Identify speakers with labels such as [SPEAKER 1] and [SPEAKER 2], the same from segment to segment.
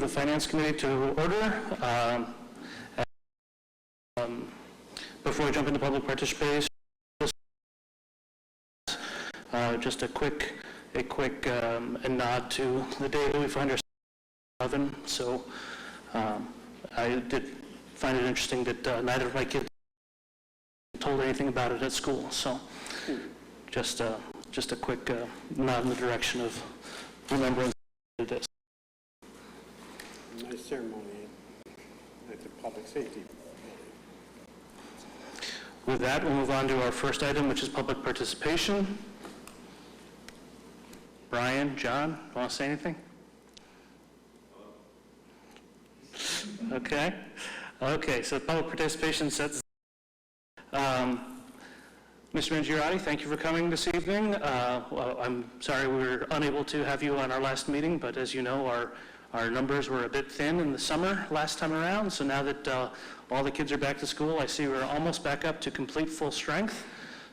[SPEAKER 1] of the Finance Committee to order. Before we jump into public participation, just a quick nod to the day that we find ourselves in 11. So I did find it interesting that neither of my kids told anything about it at school. So just a quick nod in the direction of remembrance of this.
[SPEAKER 2] Nice ceremony at the public safety.
[SPEAKER 1] With that, we'll move on to our first item, which is public participation. Brian, John, want to say anything? Okay. Okay, so public participation sets. Mr. Mangiarotti, thank you for coming this evening. Well, I'm sorry we were unable to have you on our last meeting, but as you know, our numbers were a bit thin in the summer last time around, so now that all the kids are back to school, I see we're almost back up to complete full strength.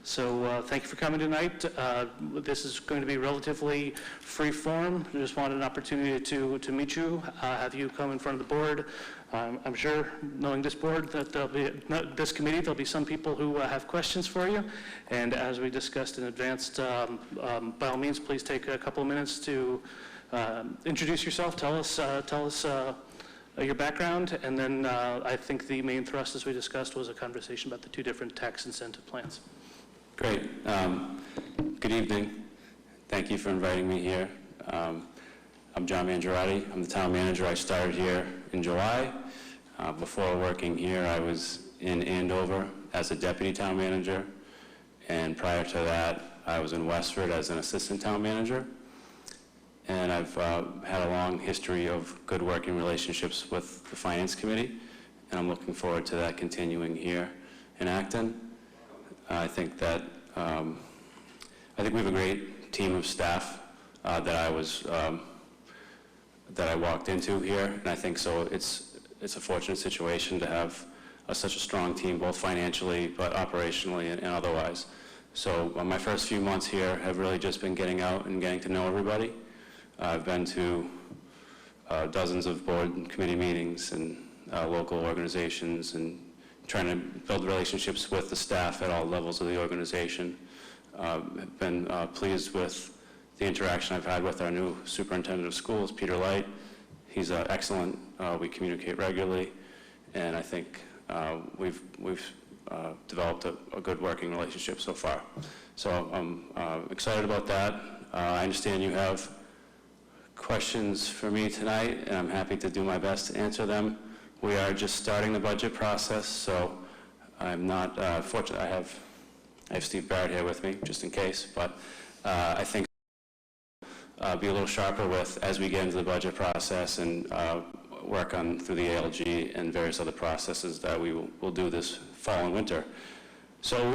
[SPEAKER 1] So thank you for coming tonight. This is going to be relatively free form. I just wanted an opportunity to meet you, have you come in front of the board. I'm sure, knowing this board, that this committee, there'll be some people who have questions for you. And as we discussed in advance, by all means, please take a couple of minutes to introduce yourself, tell us your background, and then I think the main thrust, as we discussed, was a conversation about the two different tax incentive plans.
[SPEAKER 3] Great. Good evening. Thank you for inviting me here. I'm John Mangiarotti. I'm the town manager. I started here in July. Before working here, I was in Andover as a deputy town manager, and prior to that, I was in Westford as an assistant town manager. And I've had a long history of good working relationships with the Finance Committee, and I'm looking forward to that continuing here in Acton. I think we have a great team of staff that I walked into here, and I think so. It's a fortunate situation to have such a strong team, both financially but operationally and otherwise. So my first few months here have really just been getting out and getting to know everybody. I've been to dozens of board and committee meetings and local organizations, and trying to build relationships with the staff at all levels of the organization. I've been pleased with the interaction I've had with our new superintendent of schools, Peter Light. He's excellent. We communicate regularly, and I think we've developed a good working relationship so far. So I'm excited about that. I understand you have questions for me tonight, and I'm happy to do my best to answer them. We are just starting the budget process, so I'm not fortunate. I have Steve Barrett here with me, just in case, but I think be a little sharper with as we get into the budget process and work on through the ALG and various other processes that we will do this fall and winter. So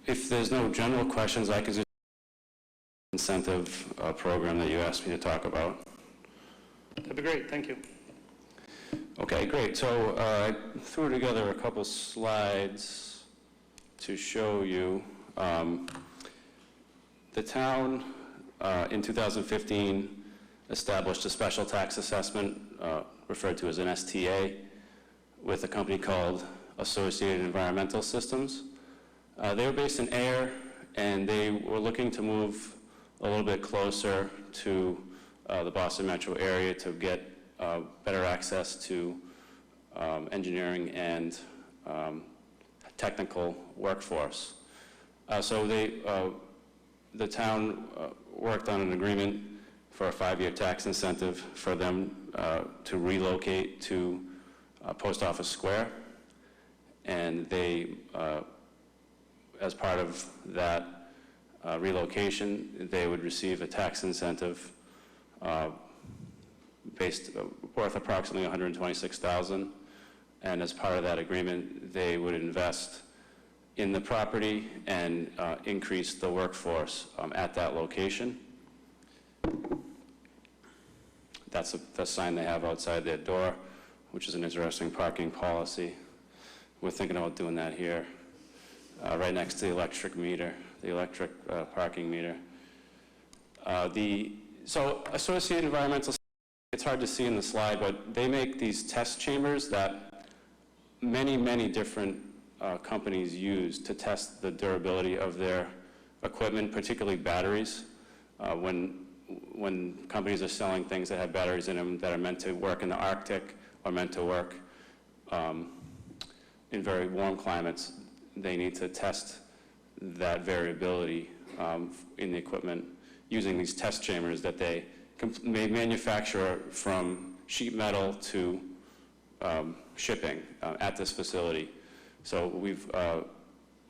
[SPEAKER 3] if there's no general questions, I could just incentive program that you asked me to talk about.
[SPEAKER 1] That'd be great. Thank you.
[SPEAKER 3] Okay, great. So I threw together a couple slides to show you. The town in 2015 established a special tax assessment referred to as an STA with a company called Associated Environmental Systems. They were based in Ayer, and they were looking to move a little bit closer to the Boston metro area to get better access to engineering and technical workforce. So the town worked on an agreement for a 5-year tax incentive for them to relocate to Post Office Square. And they, as part of that relocation, they would receive a tax incentive worth approximately $126,000, and as part of that agreement, they would invest in the property and increase the workforce at that location. That's the sign they have outside their door, which is an interesting parking policy. We're thinking about doing that here, right next to the electric meter, the electric parking meter. So Associated Environmental it's hard to see in the slide, but they make these test chambers that many, many different companies use to test the durability of their equipment, particularly batteries. When companies are selling things that have batteries in them that are meant to work in the Arctic or meant to work in very warm climates, they need to test that variability in the equipment using these test chambers that they manufacture from sheet metal to shipping at this facility. So we've,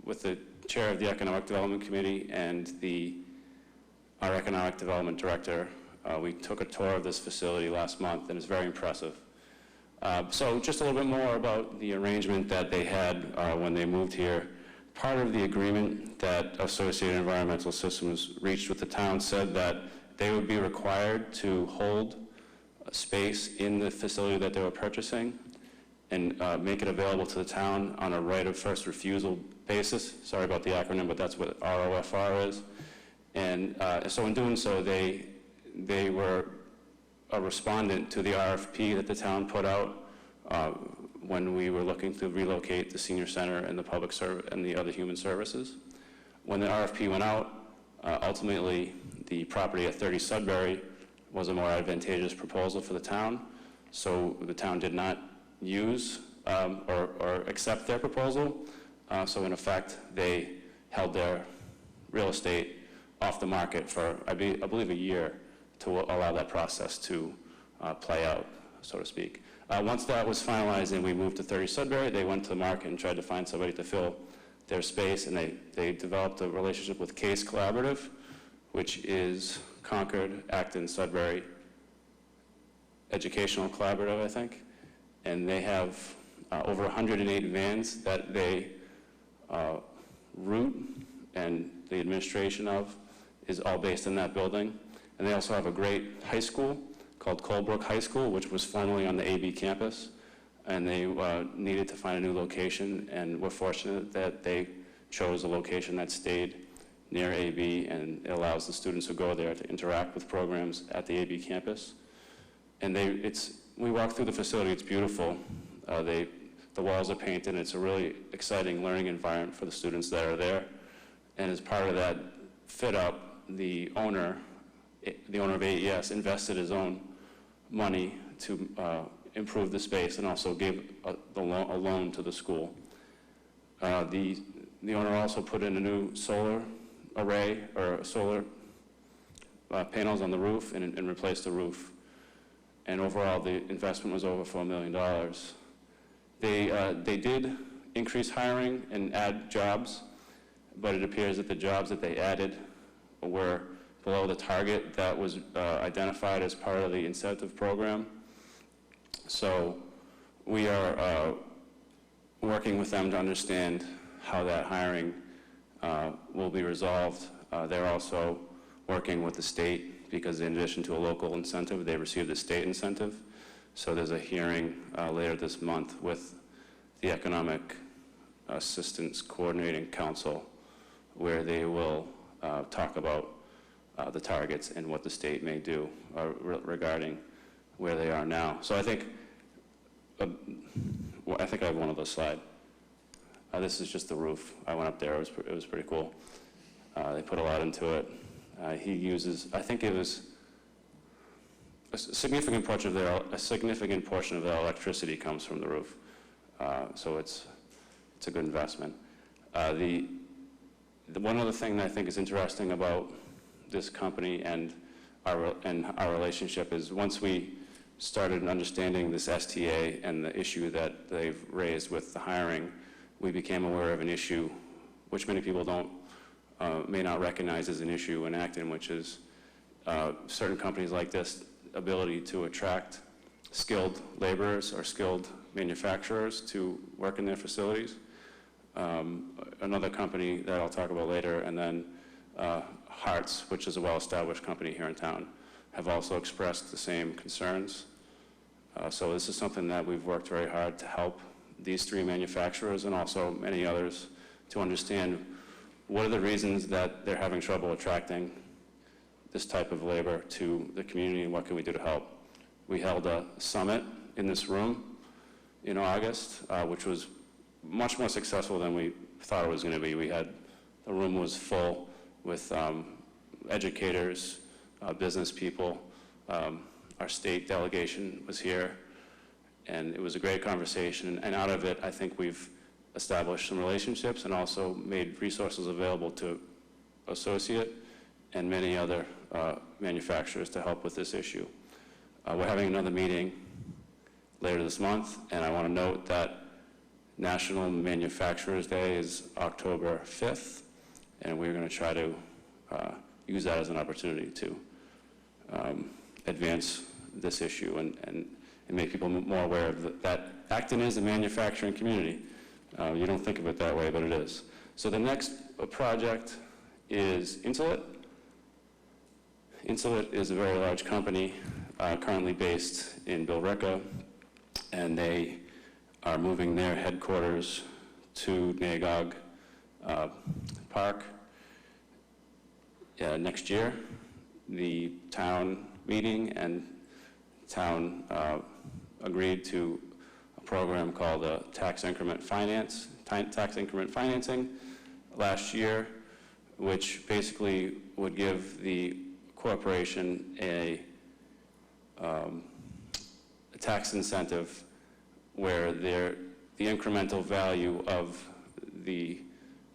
[SPEAKER 3] with the chair of the Economic Development Committee and our Economic Development Director, we took a tour of this facility last month, and it's very impressive. So just a little bit more about the arrangement that they had when they moved here. Part of the agreement that Associated Environmental Systems reached with the town said that they would be required to hold space in the facility that they were purchasing and make it available to the town on a right of first refusal basis. Sorry about the acronym, but that's what ROFR is. And so in doing so, they were a respondent to the RFP that the town put out when we were looking to relocate the senior center and the public service and the other human services. When the RFP went out, ultimately the property at 30 Sudbury was a more advantageous proposal for the town, so the town did not use or accept their proposal. So in effect, they held their real estate off the market for, I believe, a year to allow that process to play out, so to speak. Once that was finalized and we moved to 30 Sudbury, they went to the market and tried to find somebody to fill their space, and they developed a relationship with Case Collaborative, which is Concord, Acton, Sudbury Educational Collaborative, I think. And they have over 108 vans that they route, and the administration of is all based in that building. And they also have a great high school called Colebrook High School, which was formerly on the AB campus. And they needed to find a new location, and we're fortunate that they chose a location that stayed near AB, and it allows the students who go there to interact with programs at the AB campus. And we walk through the facility, it's beautiful. The walls are painted, and it's a really exciting learning environment for the students that are there. And as part of that fit up, the owner of AES invested his own money to improve the space and also gave a loan to the school. The owner also put in a new solar array, or solar panels on the roof, and replaced the roof. And overall, the investment was over $4 million. They did increase hiring and add jobs, but it appears that the jobs that they added were below the target that was identified as part of the incentive program. So we are working with them to understand how that hiring will be resolved. They're also working with the state, because in addition to a local incentive, they received a state incentive. So there's a hearing later this month with the Economic Assistance Coordinating Council, where they will talk about the targets and what the state may do regarding where they are now. So I think I have one of those slides. This is just the roof. I went up there. It was pretty cool. They put a lot into it. He uses, I think it was a significant portion of their electricity comes from the roof. So it's a good investment. The one other thing that I think is interesting about this company and our relationship is, once we started understanding this STA and the issue that they've raised with the hiring, we became aware of an issue which many people may not recognize as an issue in Acton, which is certain companies like this ability to attract skilled laborers or skilled manufacturers to work in their facilities. Another company that I'll talk about later, and then Hartz, which is a well-established company here in town, have also expressed the same concerns. So this is something that we've worked very hard to help these three manufacturers and also many others to understand what are the reasons that they're having trouble attracting this type of labor to the community, and what can we do to help. We held a summit in this room in August, which was much more successful than we thought it was going to be. The room was full with educators, business people. Our state delegation was here, and it was a great conversation. And out of it, I think we've established some relationships and also made resources available to Associate and many other manufacturers to help with this issue. We're having another meeting later this month, and I want to note that National Manufacturers Day is October 5th, and we're going to try to use that as an opportunity to advance this issue and make people more aware of that Acton is a manufacturing community. You don't think of it that way, but it is. So the next project is Insulet. Insulet is a very large company currently based in Billerica, and they are moving their headquarters to Nagog Park next year. The town meeting and town agreed to a program called tax increment financing last year, which basically would give the corporation a tax incentive where the incremental value of the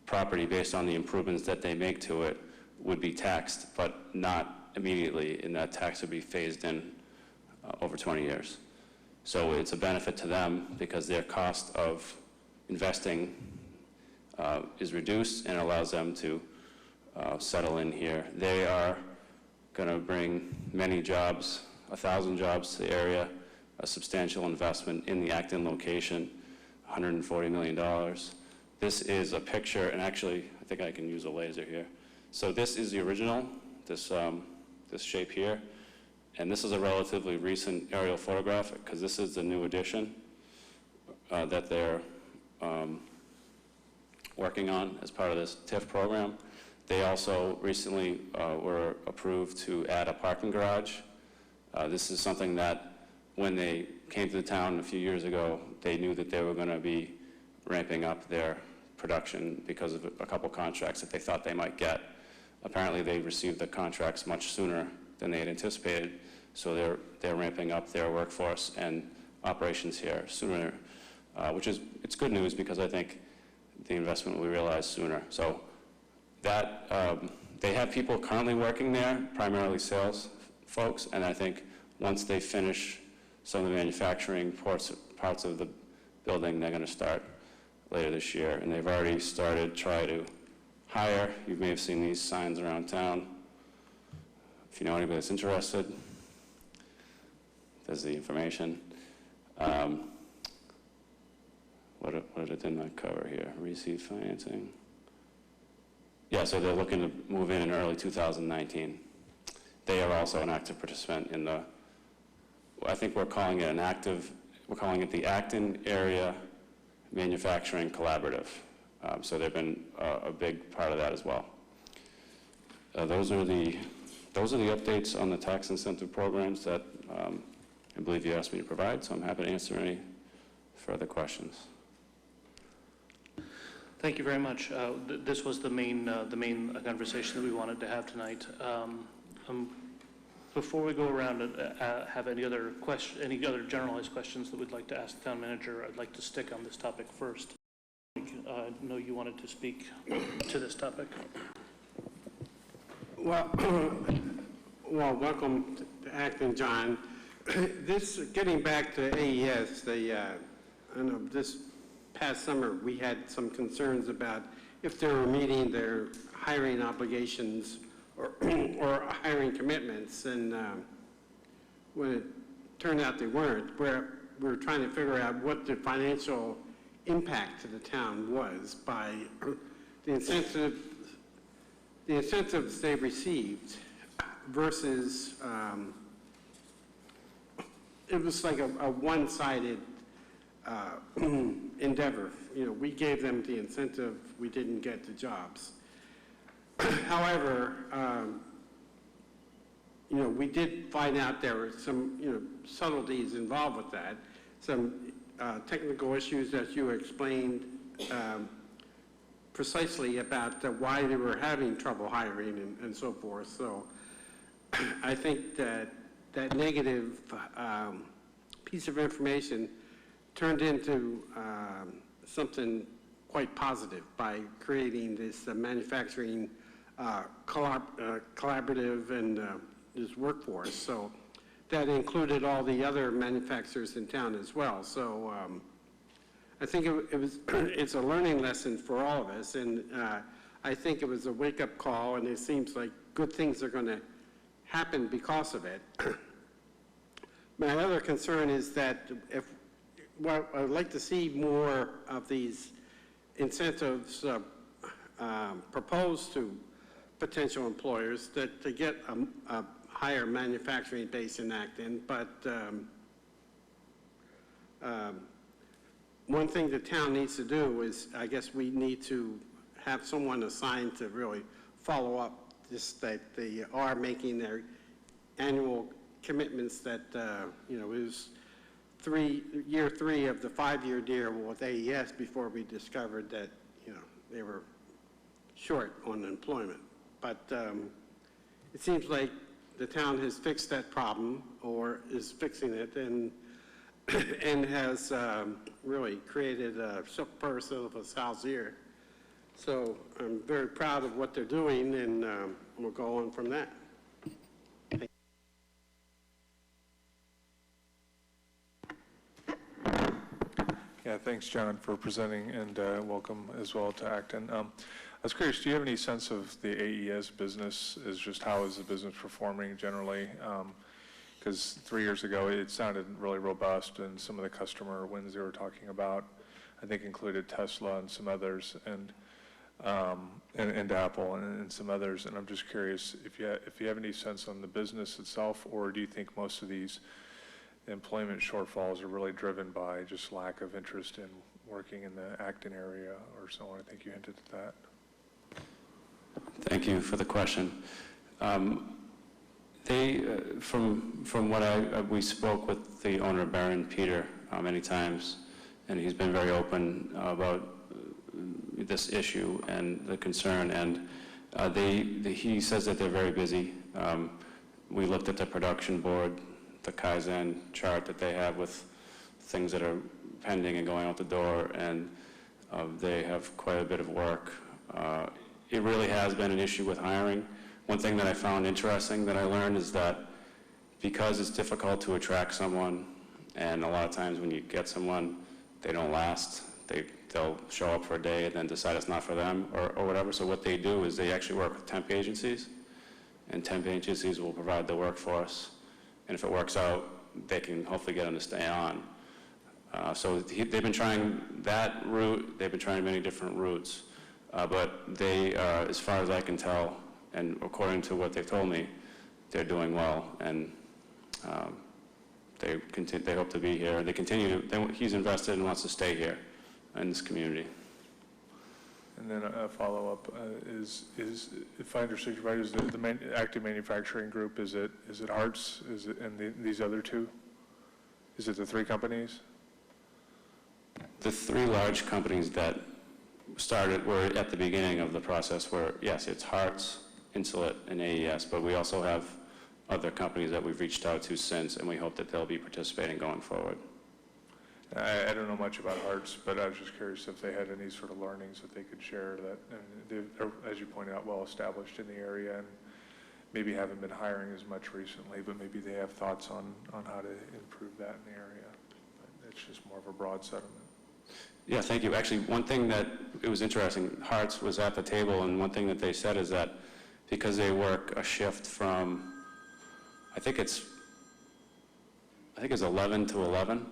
[SPEAKER 3] property based on the improvements that they make to it would be taxed, but not immediately, and that tax would be phased in over 20 years. So it's a benefit to them because their cost of investing is reduced and allows them to settle in here. They are going to bring many jobs, 1,000 jobs to the area, a substantial investment in the Acton location, $140 million. This is a picture, and actually, I think I can use a laser here. So this is the original, this shape here, and this is a relatively recent aerial photograph because this is the new addition that they're working on as part of this TIF program. They also recently were approved to add a parking garage. This is something that when they came to the town a few years ago, they knew that they were going to be ramping up their production because of a couple contracts that they thought they might get. Apparently they received the contracts much sooner than they had anticipated, so they're ramping up their workforce and operations here sooner, which is, it's good news because I think the investment will be realized sooner. So that, they have people currently working there, primarily sales folks, and I think once they finish some of the manufacturing parts of the building, they're going to start later this year, and they've already started trying to hire. You may have seen these signs around town. If you know anybody that's interested, there's the information. What did I cover here? Receive financing. Yeah, so they're looking to move in early 2019. They are also an active participant in the, I think we're calling it the Acton Area Manufacturing Collaborative. So they've been a big part of that as well. Those are the updates on the tax incentive programs that I believe you asked me to provide, so I'm happy to answer any further questions.
[SPEAKER 1] Thank you very much. This was the main conversation that we wanted to have tonight. Before we go around and have any other generalized questions that we'd like to ask the town manager, I'd like to stick on this topic first. I know you wanted to speak to this topic.
[SPEAKER 2] Well, welcome to Acton, John. Getting back to AES, I know this past summer we had some concerns about if they were meeting their hiring obligations or hiring commitments, and when it turned out they weren't, we're trying to figure out what the financial impact to the town was by the incentives they received versus it was like a one-sided endeavor. You know, we gave them the incentive, we didn't get the jobs. However, we did find out there were some, subtleties involved with that, some technical issues that you explained precisely about why they were having trouble hiring and so forth. So I think that negative piece of information turned into something quite positive by creating this manufacturing collaborative and this workforce. So that included all the other manufacturers in town as well. So I think it's a learning lesson for all of us, and I think it was a wake-up call, and it seems like good things are going to happen because of it. My other concern is that I'd like to see more of these incentives proposed to potential employers to get a higher manufacturing base in Acton, but one thing the town needs to do is, I guess we need to have someone assigned to really follow up that they are making their annual commitments that, it was year three of the 5-year deal with AES before we discovered that, they were short on employment. But it seems like the town has fixed that problem or is fixing it and has really created a silk purse of a sow's ear. So I'm very proud of what they're doing, and we'll go on from that.
[SPEAKER 4] Yeah, thanks, John, for presenting, and welcome as well to Acton. I was curious, do you have any sense of the AES business, how is the business performing generally? Because 3 years ago, it sounded really robust, and some of the customer wins they were talking about, I think, included Tesla and some others, and Apple and some others. And I'm just curious if you have any sense on the business itself, or do you think most of these employment shortfalls are really driven by just lack of interest in working in the Acton area or so on? I think you hinted at that.
[SPEAKER 3] Thank you for the question. From what we spoke with the owner, Baron Peter, many times, and he's been very open about this issue and the concern, and he says that they're very busy. We looked at the production board, the Kaizen chart that they have with things that are pending and going out the door, and they have quite a bit of work. It really has been an issue with hiring. One thing that I found interesting that I learned is that because it's difficult to attract someone, and a lot of times when you get someone, they don't last. They'll show up for a day and then decide it's not for them or whatever. So what they do is they actually work with temp agencies, and temp agencies will provide the workforce. And if it works out, they can hopefully get them to stay on. So they've been trying that route. They've been trying many different routes. But they, as far as I can tell, and according to what they've told me, they're doing well. And they hope to be here. They continue. He's invested and wants to stay here in this community.
[SPEAKER 4] And then a follow-up is if I understood you right, is the Acton Manufacturing Group, is it Hartz, and these other two? Is it the 3 companies?
[SPEAKER 3] The 3 large companies that were at the beginning of the process were, yes, it's Hartz, Insulet, and AES, but we also have other companies that we've reached out to since, and we hope that they'll be participating going forward.
[SPEAKER 4] I don't know much about Hartz, but I was just curious if they had any sort of learnings that they could share that, and they're, as you pointed out, well established in the area and maybe haven't been hiring as much recently, but maybe they have thoughts on how to improve that in the area. But it's just more of a broad settlement.
[SPEAKER 3] Yeah, thank you. Actually, one thing that it was interesting, Hartz was at the table, and one thing that they said is that because they work a shift from, I think it's 11 to 11,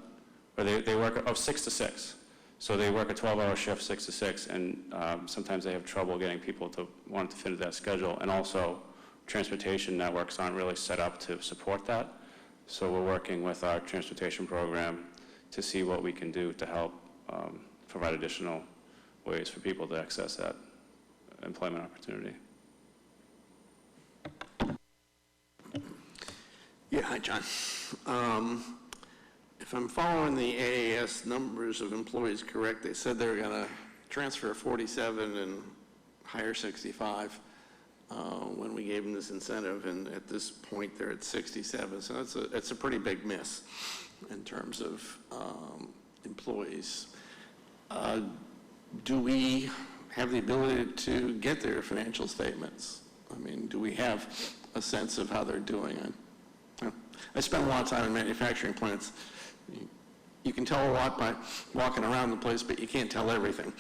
[SPEAKER 3] or they work 6 to 6. So they work a 12-hour shift, 6 to 6, and sometimes they have trouble getting people to want to fit into that schedule. And also, transportation networks aren't really set up to support that. So we're working with our transportation program to see what we can do to help provide additional ways for people to access that employment opportunity.
[SPEAKER 5] hi, John. If I'm following the AAS numbers of employees correct, they said they were going to transfer 47 and hire 65 when we gave them this incentive, and at this point they're at 67. So it's a pretty big miss in terms of employees. Do we have the ability to get their financial statements? I mean, do we have a sense of how they're doing? I spend a lot of time in manufacturing plants. You can tell a lot by walking around the place, but you can't tell everything.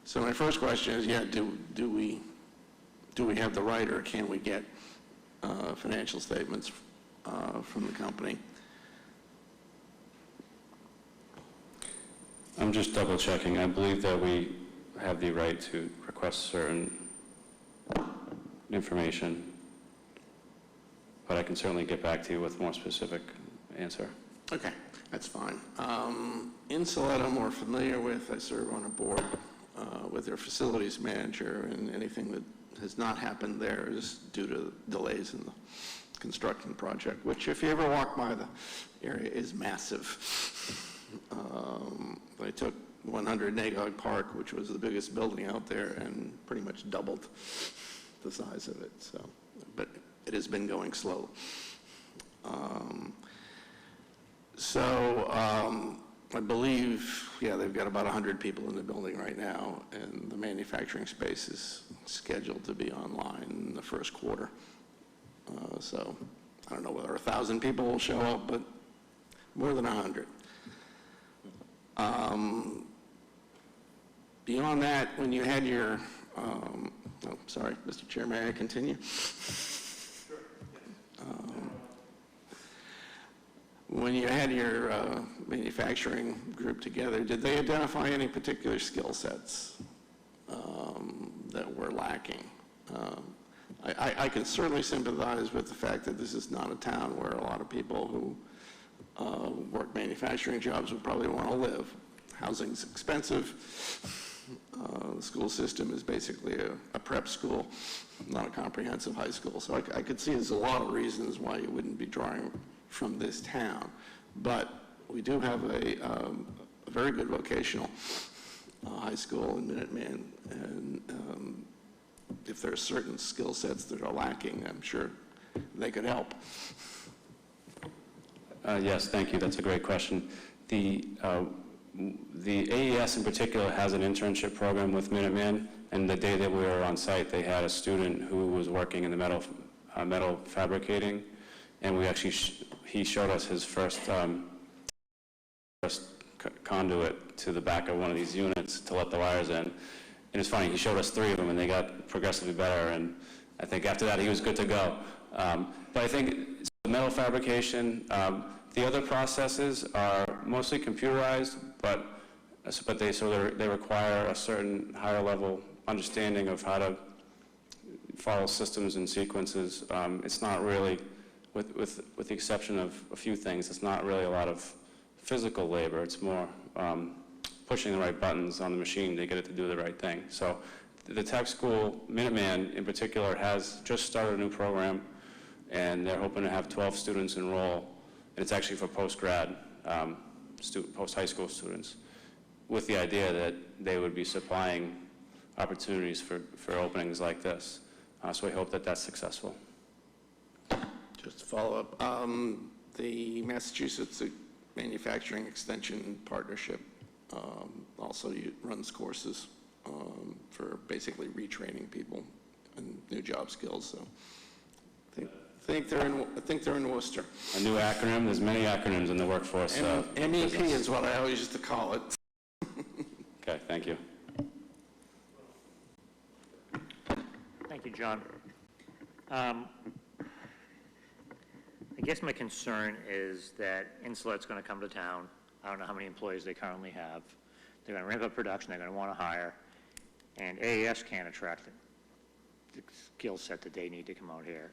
[SPEAKER 5] So my first question is, yeah, do we have the right, or can we get financial statements from the company?
[SPEAKER 3] I'm just double checking. I believe that we have the right to request certain information, but I can certainly get back to you with a more specific answer.
[SPEAKER 5] Okay, that's fine. Insulet I'm more familiar with. I serve on a board with their facilities manager, and anything that has not happened there is due to delays in the construction project, which if you ever walk by the area is massive. I took 100 Nagog Park, which was the biggest building out there, and pretty much doubled the size of it. So, but it has been going slow. I believe, yeah, they've got about 100 people in the building right now, and the manufacturing space is scheduled to be online in the first quarter. So I don't know whether 1,000 people will show up, but more than 100. Beyond that, when you had your, sorry, Mr. Chair, may I continue? Sure. When you had your manufacturing group together, did they identify any particular skill sets that were lacking? I can certainly sympathize with the fact that this is not a town where a lot of people who work manufacturing jobs would probably want to live. Housing's expensive. The school system is basically a prep school, not a comprehensive high school. So I could see there's a lot of reasons why you wouldn't be drawing from this town. But we do have a very good vocational high school in Minuteman, and if there are certain skill sets that are lacking, I'm sure they could help.
[SPEAKER 3] Yes, thank you. That's a great question. The AES in particular has an internship program with Minuteman, and the day that we were on site, they had a student who was working in the metal fabricating, and we actually he showed us his first conduit to the back of one of these units to let the wires in. And it's funny, he showed us 3 of them, and they got progressively better, and I think after that he was good to go. But I think metal fabrication, the other processes are mostly computerized, but they require a certain higher level understanding of how to follow systems and sequences. It's not really, with the exception of a few things, it's not really a lot of physical labor. It's more pushing the right buttons on the machine to get it to do the right thing. So the tech school, Minuteman in particular, has just started a new program, and they're hoping to have 12 students enroll. And it's actually for post-grad, post-high school students, with the idea that they would be supplying opportunities for openings like this. So we hope that that's successful.
[SPEAKER 5] Just to follow up, the Massachusetts Manufacturing Extension Partnership also runs courses for basically retraining people in new job skills. So I think they're in Worcester.
[SPEAKER 3] A new acronym. There's many acronyms in the workforce.
[SPEAKER 5] MEP is what I always used to call it.
[SPEAKER 3] Okay, thank you.
[SPEAKER 6] Thank you, John. I guess my concern is that Insulet's going to come to town. I don't know how many employees they currently have. They're going to ramp up production. They're going to want to hire. And AAS can't attract the skill set that they need to come out here.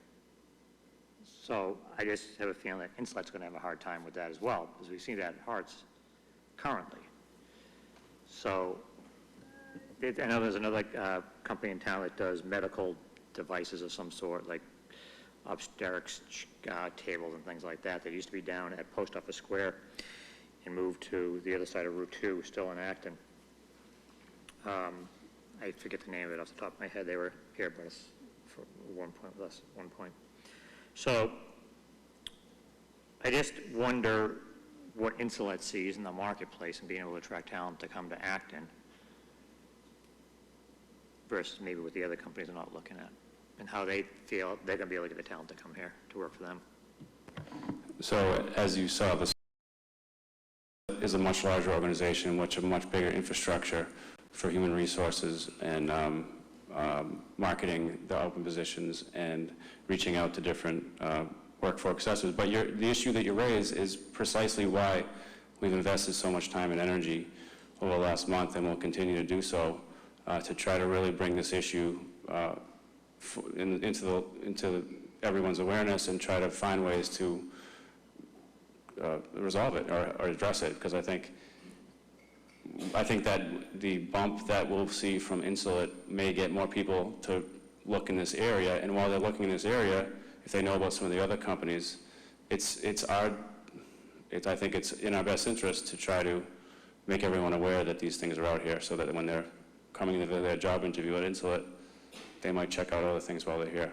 [SPEAKER 6] So I just have a feeling that Insulet's going to have a hard time with that as well, because we see that at Hart's currently. So I know there's another company in town that does medical devices of some sort, like upstairs tables and things like that. They used to be down at Post Office Square and moved to the other side of Route 2, still in Acton. I forget the name of it off the top of my head. They were here, but it's for one point with us at one point. So I just wonder what Insulet sees in the marketplace and being able to attract talent to come to Acton versus maybe what the other companies are not looking at, and how they feel they're going to be able to get the talent to come here to work for them.
[SPEAKER 3] So as you saw, this is a much larger organization, which a much bigger infrastructure for human resources and marketing the open positions and reaching out to different workforce assessors. But the issue that you raise is precisely why we've invested so much time and energy over the last month, and will continue to do so, to try to really bring this issue into everyone's awareness and try to find ways to resolve it or address it, because I think that the bump that we'll see from Insulet may get more people to look in this area, and while they're looking in this area, if they know about some of the other companies, I think it's in our best interest to try to make everyone aware that these things are out here, so that when they're coming into their job interview at Insulet, they might check out other things while they're here.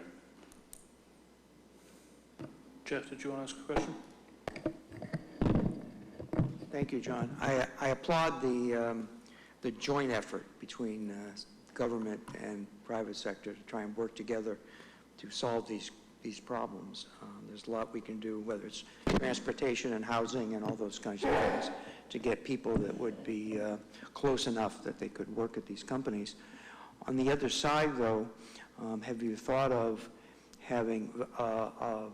[SPEAKER 1] Jeff, did you want to ask a question?
[SPEAKER 7] Thank you, John. I applaud the joint effort between government and private sector to try and work together to solve these problems. There's a lot we can do, whether it's transportation and housing and all those kinds of things, to get people that would be close enough that they could work at these companies. On the other side, though, have you thought of having a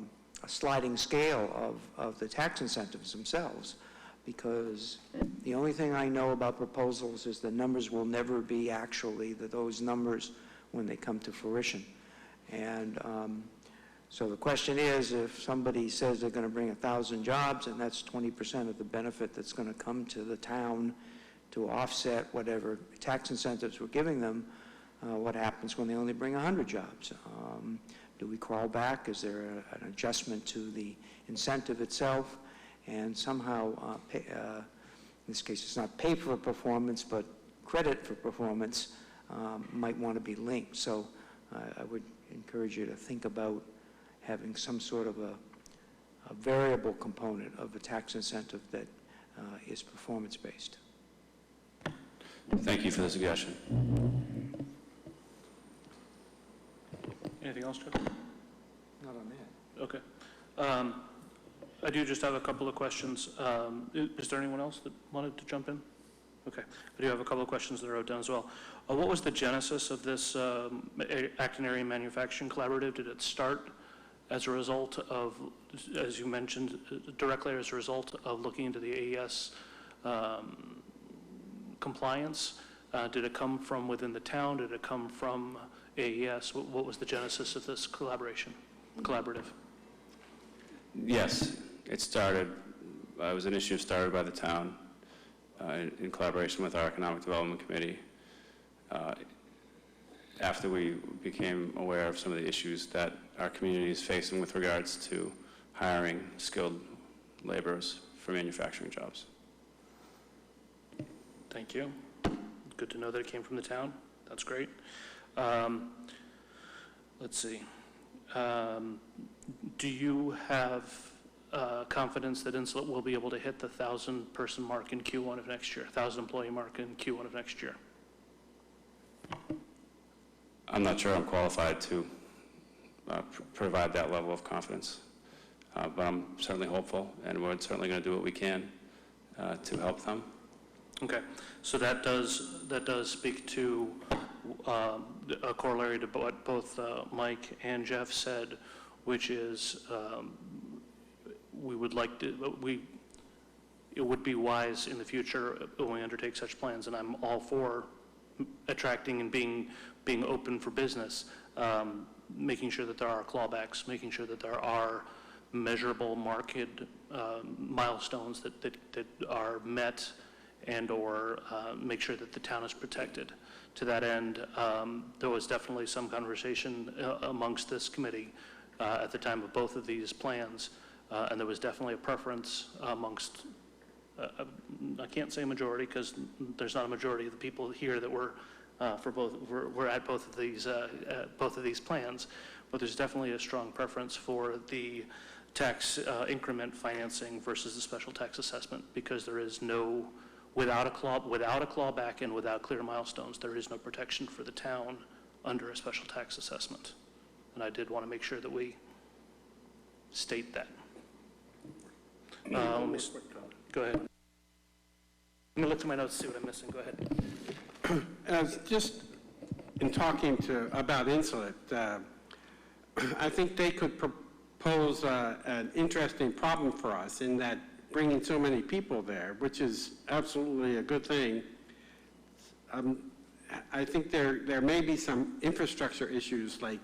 [SPEAKER 7] sliding scale of the tax incentives themselves? Because the only thing I know about proposals is the numbers will never be actually those numbers when they come to fruition. And so the question is, if somebody says they're going to bring 1,000 jobs, and that's 20% of the benefit that's going to come to the town to offset whatever tax incentives we're giving them, what happens when they only bring 100 jobs? Do we crawl back? Is there an adjustment to the incentive itself? And somehow, in this case, it's not pay for performance, but credit for performance might want to be linked. So I would encourage you to think about having some sort of a variable component of a tax incentive that is performance-based.
[SPEAKER 3] Thank you for the suggestion.
[SPEAKER 1] Anything else, Jeff?
[SPEAKER 7] Not on that.
[SPEAKER 1] Okay. I do just have a couple of questions. Is there anyone else that wanted to jump in? Okay. I do have a couple of questions that I wrote down as well. What was the genesis of this Acton Area Manufacturing Collaborative? Did it start as a result of, as you mentioned, directly as a result of looking into the AES compliance? Did it come from within the town? Did it come from AES? What was the genesis of this collaborative?
[SPEAKER 3] Yes, it was an issue started by the town in collaboration with our Economic Development Committee after we became aware of some of the issues that our community is facing with regards to hiring skilled laborers for manufacturing jobs.
[SPEAKER 1] Thank you. Good to know that it came from the town. That's great. Let's see. Do you have confidence that Insulet will be able to hit the 1,000-person mark in Q1 of next year, 1,000-employee mark in Q1 of next year?
[SPEAKER 3] I'm not sure I'm qualified to provide that level of confidence, but I'm certainly hopeful, and we're certainly going to do what we can to help them.
[SPEAKER 1] Okay, so that does speak to a corollary to what both Mike and Jeff said, which is it would be wise in the future when we undertake such plans, and I'm all for attracting and being open for business, making sure that there are clawbacks, making sure that there are measurable market milestones that are met, and or make sure that the town is protected. To that end, there was definitely some conversation amongst this committee at the time of both of these plans, and there was definitely a preference amongst, I can't say majority because there's not a majority of the people here that were were at both of these plans, but there's definitely a strong preference for the tax increment financing versus the special tax assessment, because there is no, without a clawback and without clear milestones, there is no protection for the town under a special tax assessment. And I did want to make sure that we state that. Let me go ahead. Let me look to my notes, see what I'm missing. Go ahead.
[SPEAKER 2] As just in talking about Insulet, I think they could propose an interesting problem for us in that bringing so many people there, which is absolutely a good thing. I think there may be some infrastructure issues, like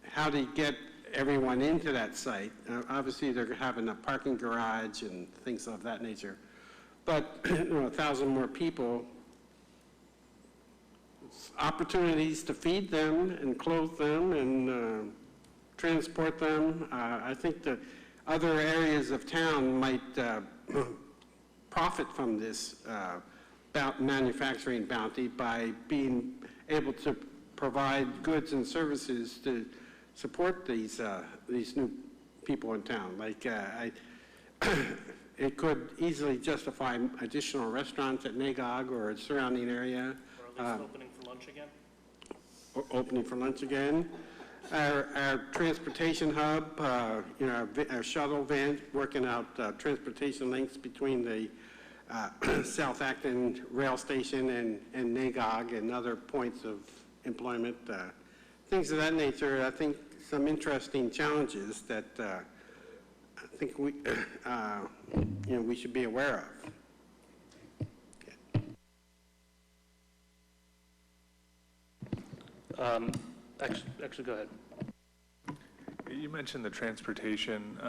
[SPEAKER 2] how to get everyone into that site. Obviously, they're having a parking garage and things of that nature. But 1,000 more people, opportunities to feed them and clothe them and transport them. I think the other areas of town might profit from this manufacturing bounty by being able to provide goods and services to support these new people in town. Like it could easily justify additional restaurants at Nagog or a surrounding area.
[SPEAKER 1] Or at least opening for lunch again?
[SPEAKER 2] Opening for lunch again. Our transportation hub, our shuttle vans working out transportation links between the South Acton rail station and Nagog and other points of employment, things of that nature. I think some interesting challenges that I think we should be aware
[SPEAKER 1] of. Actually, go ahead.
[SPEAKER 4] You mentioned the transportation,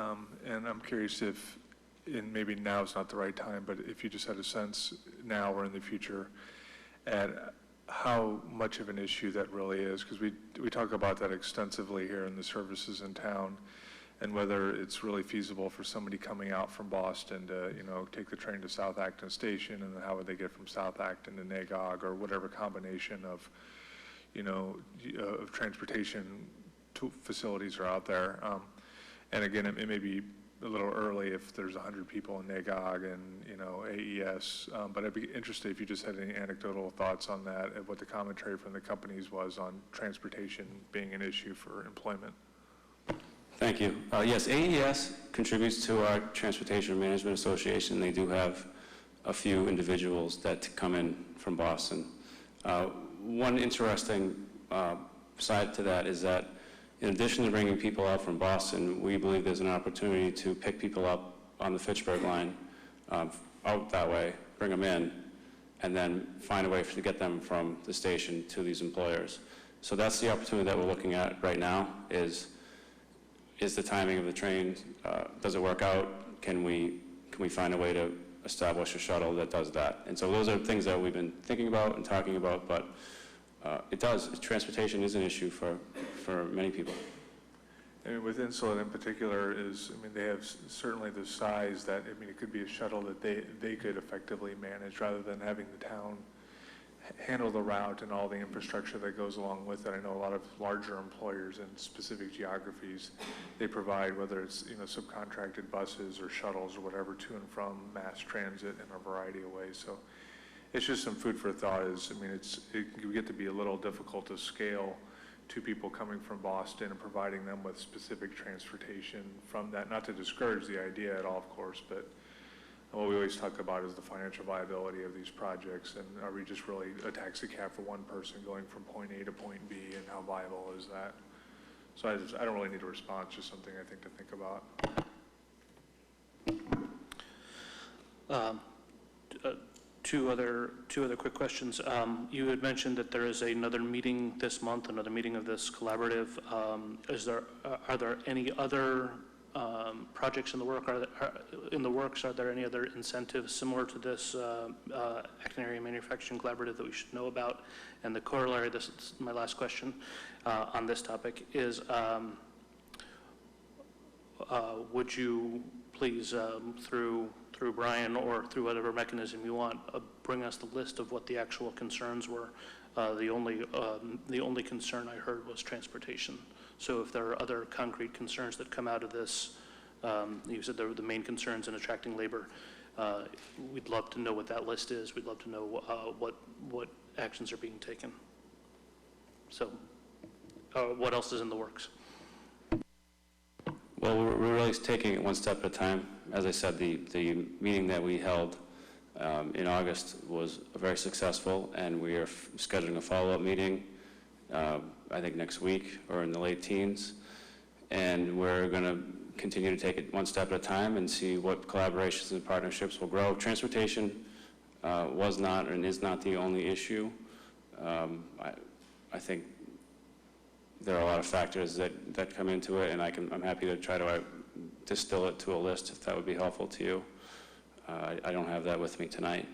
[SPEAKER 4] and I'm curious if, and maybe now is not the right time, but if you just had a sense now or in the future at how much of an issue that really is, because we talk about that extensively here in the services in town, and whether it's really feasible for somebody coming out from Boston to, take the train to South Acton Station, and then how would they get from South Acton to Nagog, or whatever combination of, of transportation facilities are out there. And again, it may be a little early if there's 100 people in Nagog and, AES, but I'd be interested if you just had any anecdotal thoughts on that, and what the commentary from the companies was on transportation being an issue for employment.
[SPEAKER 3] Thank you. Yes, AES contributes to our Transportation Management Association. They do have a few individuals that come in from Boston. One interesting side to that is that in addition to bringing people out from Boston, we believe there's an opportunity to pick people up on the Fitchburg line out that way, bring them in, and then find a way to get them from the station to these employers. So that's the opportunity that we're looking at right now is the timing of the train, does it work out? Can we find a way to establish a shuttle that does that? And so those are things that we've been thinking about and talking about, but transportation is an issue for many people.
[SPEAKER 4] And with Insulet in particular they have certainly the size that, it could be a shuttle that they could effectively manage rather than having the town handle the route and all the infrastructure that goes along with it. I know a lot of larger employers in specific geographies, they provide, whether it's, subcontracted buses or shuttles or whatever, to and from mass transit in a variety of ways. So it's just some food for thought. It can get to be a little difficult to scale to people coming from Boston and providing them with specific transportation from that. Not to discourage the idea at all, of course, but what we always talk about is the financial viability of these projects, and are we just really a taxi cab for one person going from point A to point B, and how viable is that? So I don't really need a response, just something I think to think about.
[SPEAKER 1] Two other quick questions. You had mentioned that there is another meeting this month, another meeting of this collaborative. Are there any other projects in the works? Are there any other incentives similar to this Acton Area Manufacturing Collaborative that we should know about? And the corollary, this is my last question on this topic, is would you please, through Brian or through whatever mechanism you want, bring us the list of what the actual concerns were? The only concern I heard was transportation. So if there are other concrete concerns that come out of this, you said there were the main concerns in attracting labor. We'd love to know what that list is. We'd love to know what actions are being taken. So what else is in the works?
[SPEAKER 3] Well, we're really taking it one step at a time. As I said, the meeting that we held in August was very successful, and we are scheduling a follow-up meeting, I think next week or in the late teens. And we're going to continue to take it one step at a time and see what collaborations and partnerships will grow. Transportation was not and is not the only issue. I think there are a lot of factors that come into it, and I'm happy to try to distill it to a list if that would be helpful to you. I don't have that with me tonight.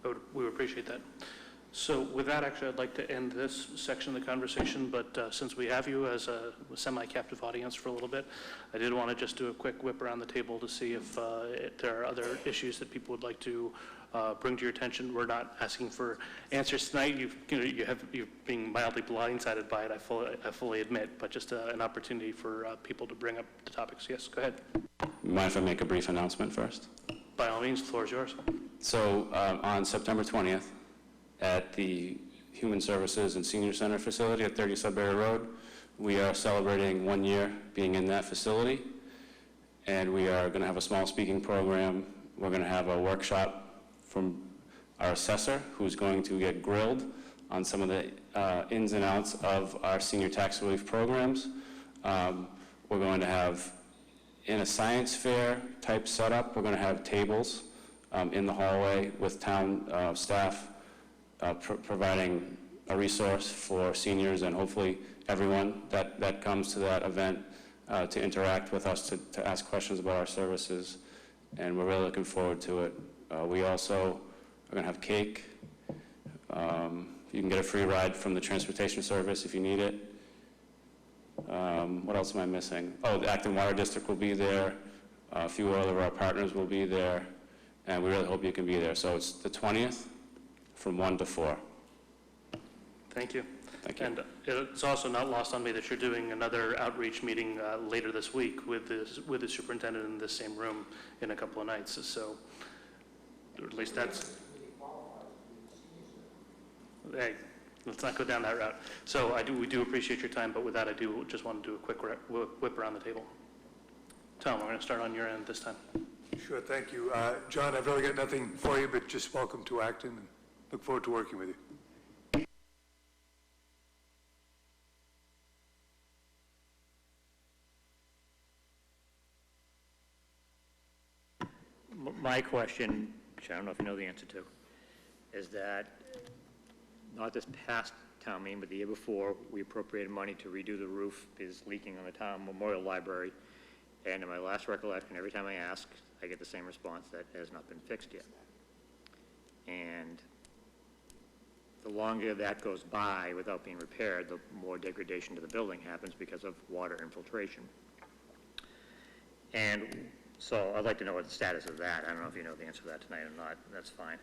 [SPEAKER 1] We would appreciate that. So with that, actually, I'd like to end this section of the conversation, but since we have you as a semi-captive audience for a little bit, I did want to just do a quick whip around the table to see if there are other issues that people would like to bring to your attention. We're not asking for answers tonight. You're being mildly blindsided by it, I fully admit, but just an opportunity for people to bring up the topics. Yes, go ahead.
[SPEAKER 3] Mind if I make a brief announcement first?
[SPEAKER 1] By all means, the floor is yours.
[SPEAKER 3] So on September 20th, at the Human Services and Senior Center facility at 30 Sudbury Road, we are celebrating 1 year being in that facility, and we are going to have a small speaking program. We're going to have a workshop from our assessor, who's going to get grilled on some of the ins and outs of our senior tax relief programs. We're going to have, in a science fair type setup, we're going to have tables in the hallway with town staff providing a resource for seniors and hopefully everyone that comes to that event to interact with us, to ask questions about our services, and we're really looking forward to it. We also are going to have cake. You can get a free ride from the transportation service if you need it. What else am I missing? Oh, the Acton Water District will be there. A few other of our partners will be there, and we really hope you can be there. So it's the 20th from 1 to 4.
[SPEAKER 1] Thank you.
[SPEAKER 3] Thank you.
[SPEAKER 1] And it's also not lost on me that you're doing another outreach meeting later this week with the superintendent in this same room in a couple of nights. So, or at least that's. Hey, let's not go down that route. So we do appreciate your time, but with that, I do just want to do a quick whip around the table. Tom, we're going to start on your end this time.
[SPEAKER 8] Sure, thank you. John, I've really got nothing for you, but just welcome to Acton, and look forward to working with you.
[SPEAKER 6] My question, which I don't know if you know the answer to, is that not this past town meeting, but the year before, we appropriated money to redo the roof is leaking on the town memorial library. And in my last recollection, every time I ask, I get the same response, that it has not been fixed yet. And the longer that goes by without being repaired, the more degradation to the building happens because of water infiltration. And so I'd like to know what the status of that. I don't know if you know the answer to that tonight or not. That's fine.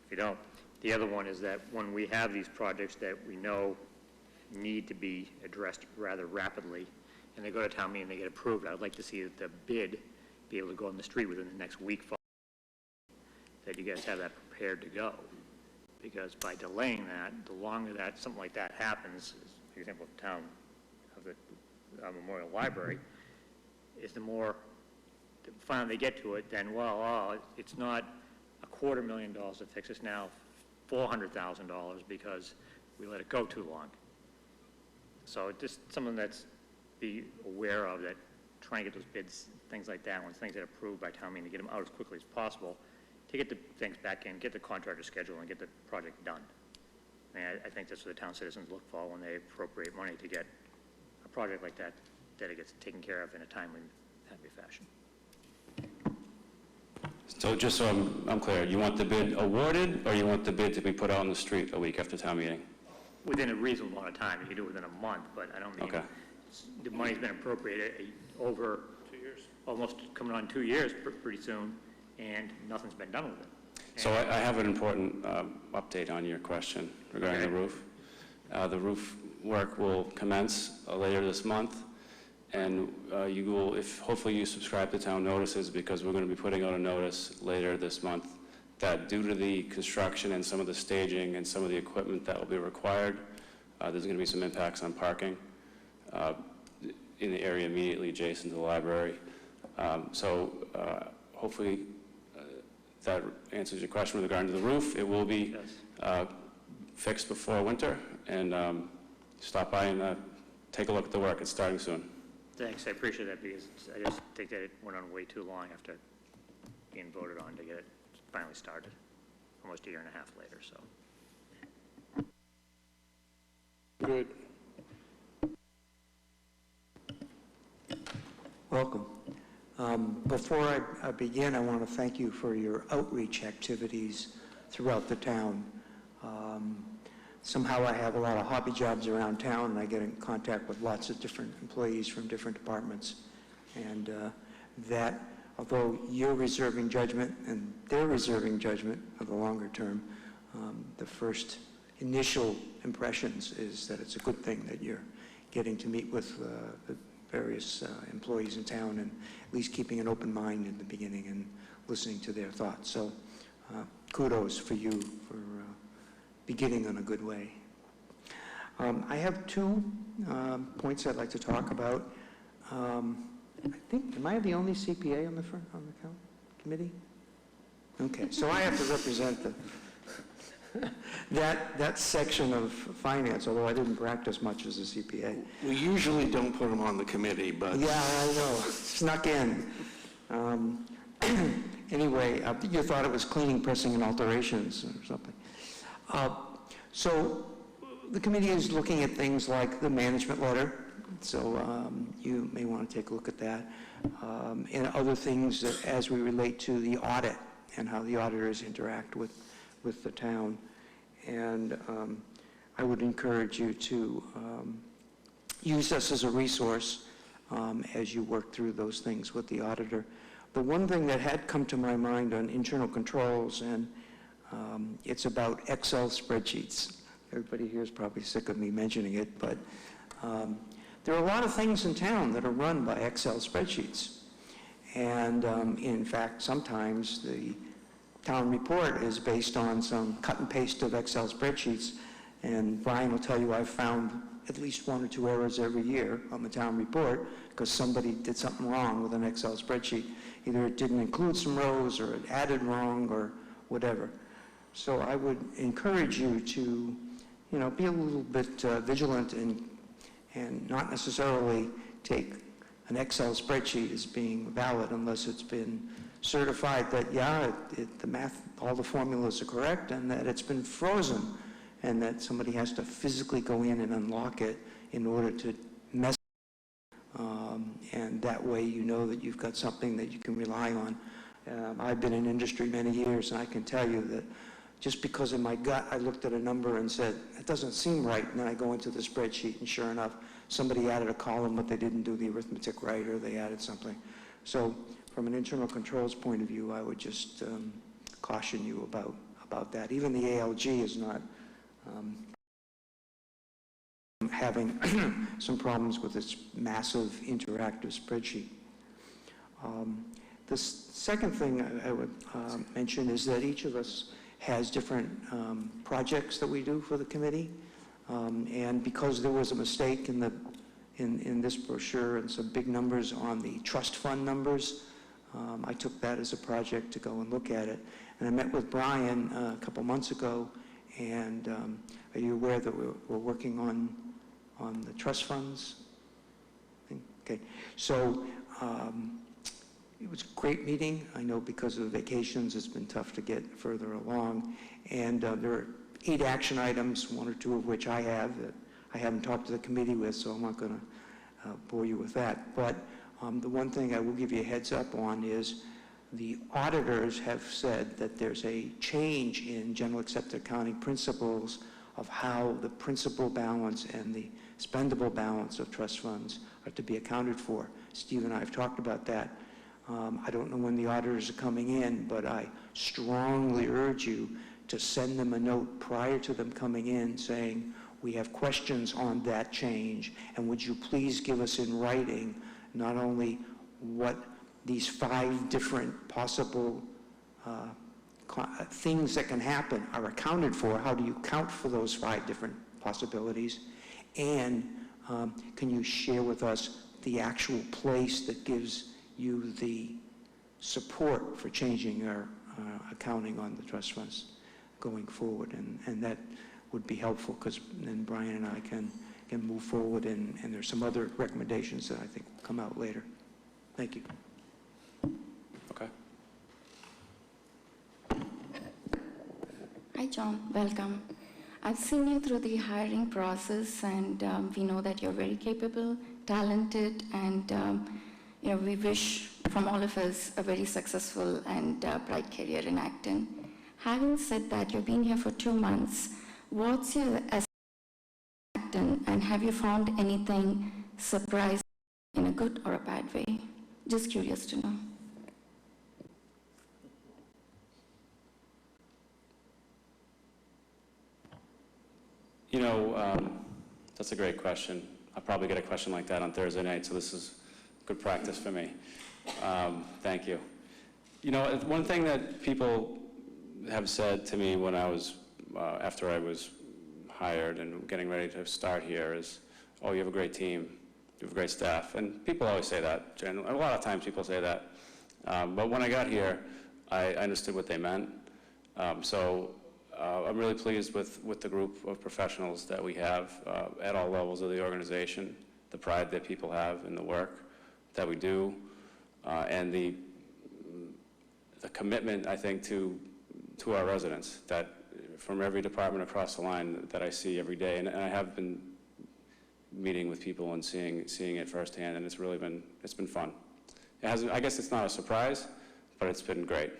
[SPEAKER 6] If you don't, the other one is that when we have these projects that we know need to be addressed rather rapidly, and they go to town meeting and they get approved, I'd like to see that the bid be able to go on the street within the next week, that you guys have that prepared to go. Because by delaying that, the longer that something like that happens, for example, the town of the Memorial Library, is the more finally they get to it, then, well, it's not $250,000 to fix, it's now $400,000 because we let it go too long. So just something that's be aware of, that trying to get those bids, things like that, when things get approved by town meeting, to get them out as quickly as possible, to get the things back in, get the contractor schedule, and get the project done. I mean, I think that's what the town citizens look for when they appropriate money to get a project like that, that it gets taken care of in a timely, happy fashion.
[SPEAKER 3] So just so I'm clear, you want the bid awarded, or you want the bid to be put out on the street a week after town meeting?
[SPEAKER 6] Within a reasonable amount of time. You can do it within a month, but I don't mean,
[SPEAKER 3] Okay.
[SPEAKER 6] the money's been appropriated over 2 years. almost coming on 2 years pretty soon, and nothing's been done with it.
[SPEAKER 3] So I have an important update on your question regarding the roof. The roof work will commence later this month, and you will, if hopefully you subscribe to town notices, because we're going to be putting out a notice later this month that due to the construction and some of the staging and some of the equipment that will be required, there's going to be some impacts on parking in the area immediately adjacent to the library. So hopefully that answers your question with regard to the roof. It will be fixed before winter, and stop by and take a look at the work. It's starting soon.
[SPEAKER 6] Thanks, I appreciate that, because I just think that it went on way too long after being voted on to get it finally started, almost a year and a half later, so.
[SPEAKER 2] Good.
[SPEAKER 7] Welcome. Before I begin, I want to thank you for your outreach activities throughout the town. Somehow I have a lot of hobby jobs around town, and I get in contact with lots of different employees from different departments. And that, although you're reserving judgment and they're reserving judgment for the longer term, the first initial impressions is that it's a good thing that you're getting to meet with the various employees in town, and at least keeping an open mind in the beginning and listening to their thoughts. So kudos for you for beginning on a good way. I have 2 points I'd like to talk about. I think, am I the only CPA on the committee? Okay, so I have to represent that section of finance, although I didn't practice much as a CPA.
[SPEAKER 5] We usually don't put them on the committee, but...
[SPEAKER 7] Yeah, I know, snuck in. Anyway, you thought it was cleaning, pressing, and alterations or something. So the committee is looking at things like the management letter, so you may want to take a look at that, and other things that, as we relate to the audit and how the auditors interact with the town. And I would encourage you to use us as a resource as you work through those things with the auditor. The one thing that had come to my mind on internal controls, and it's about Excel spreadsheets. Everybody here is probably sick of me mentioning it, but there are a lot of things in town that are run by Excel spreadsheets. And in fact, sometimes the town report is based on some cut and paste of Excel spreadsheets. And Brian will tell you I've found at least 1 or 2 errors every year on the town report because somebody did something wrong with an Excel spreadsheet. Either it didn't include some rows, or it added wrong, or whatever. So I would encourage you to, be a little bit vigilant and not necessarily take an Excel spreadsheet as being valid unless it's been certified that, the math, all the formulas are correct, and that it's been frozen, and that somebody has to physically go in and unlock it in order to mess it. And that way you know that you've got something that you can rely on. I've been in industry many years, and I can tell you that just because in my gut I looked at a number and said, it doesn't seem right, and then I go into the spreadsheet, and sure enough, somebody added a column, but they didn't do the arithmetic right, or they added something. So from an internal controls point of view, I would just caution you about that. Even the ALG is not having some problems with its massive interactive spreadsheet. The second thing I would mention is that each of us has different projects that we do for the committee. And because there was a mistake in this brochure and some big numbers on the trust fund numbers, I took that as a project to go and look at it. And I met with Brian a couple months ago, and are you aware that we're working on the trust funds? Okay, so it was a great meeting. I know because of vacations it's been tough to get further along, and there are 8 action items, 1 or 2 of which I have that I haven't talked to the committee with, so I'm not going to bore you with that. But the one thing I will give you a heads up on is the auditors have said that there's a change in general accepted accounting principles of how the principal balance and the spendable balance of trust funds are to be accounted for. Steve and I have talked about that. I don't know when the auditors are coming in, but I strongly urge you to send them a note prior to them coming in saying, we have questions on that change, and would you please give us in writing not only what these 5 different possible things that can happen are accounted for, how do you count for those 5 different possibilities, and can you share with us the actual place that gives you the support for changing our accounting on the trust funds going forward, and that would be helpful, because then Brian and I can move forward, and there's some other recommendations that I think will come out later. Thank you.
[SPEAKER 3] Okay.
[SPEAKER 9] Hi, John. Welcome. I've seen you through the hiring process, and we know that you're very capable, talented, and we wish from all of us a very successful and bright career in Acton. Having said that, you've been here for 2 months. What's your assessment of Acton, and have you found anything surprising in a good or a bad way? Just curious to know.
[SPEAKER 3] That's a great question. I'll probably get a question like that on Thursday night, so this is good practice for me. Thank you. One thing that people have said to me when I was, after I was hired and getting ready to start here is, oh, you have a great team, you have great staff. And people always say that. A lot of times people say that. But when I got here, I understood what they meant. I'm really pleased with the group of professionals that we have at all levels of the organization, the pride that people have in the work that we do, and the commitment, I think, to our residents, that from every department across the line that I see every day. And I have been meeting with people and seeing it firsthand, and it's been fun. I guess it's not a surprise, but it's been great.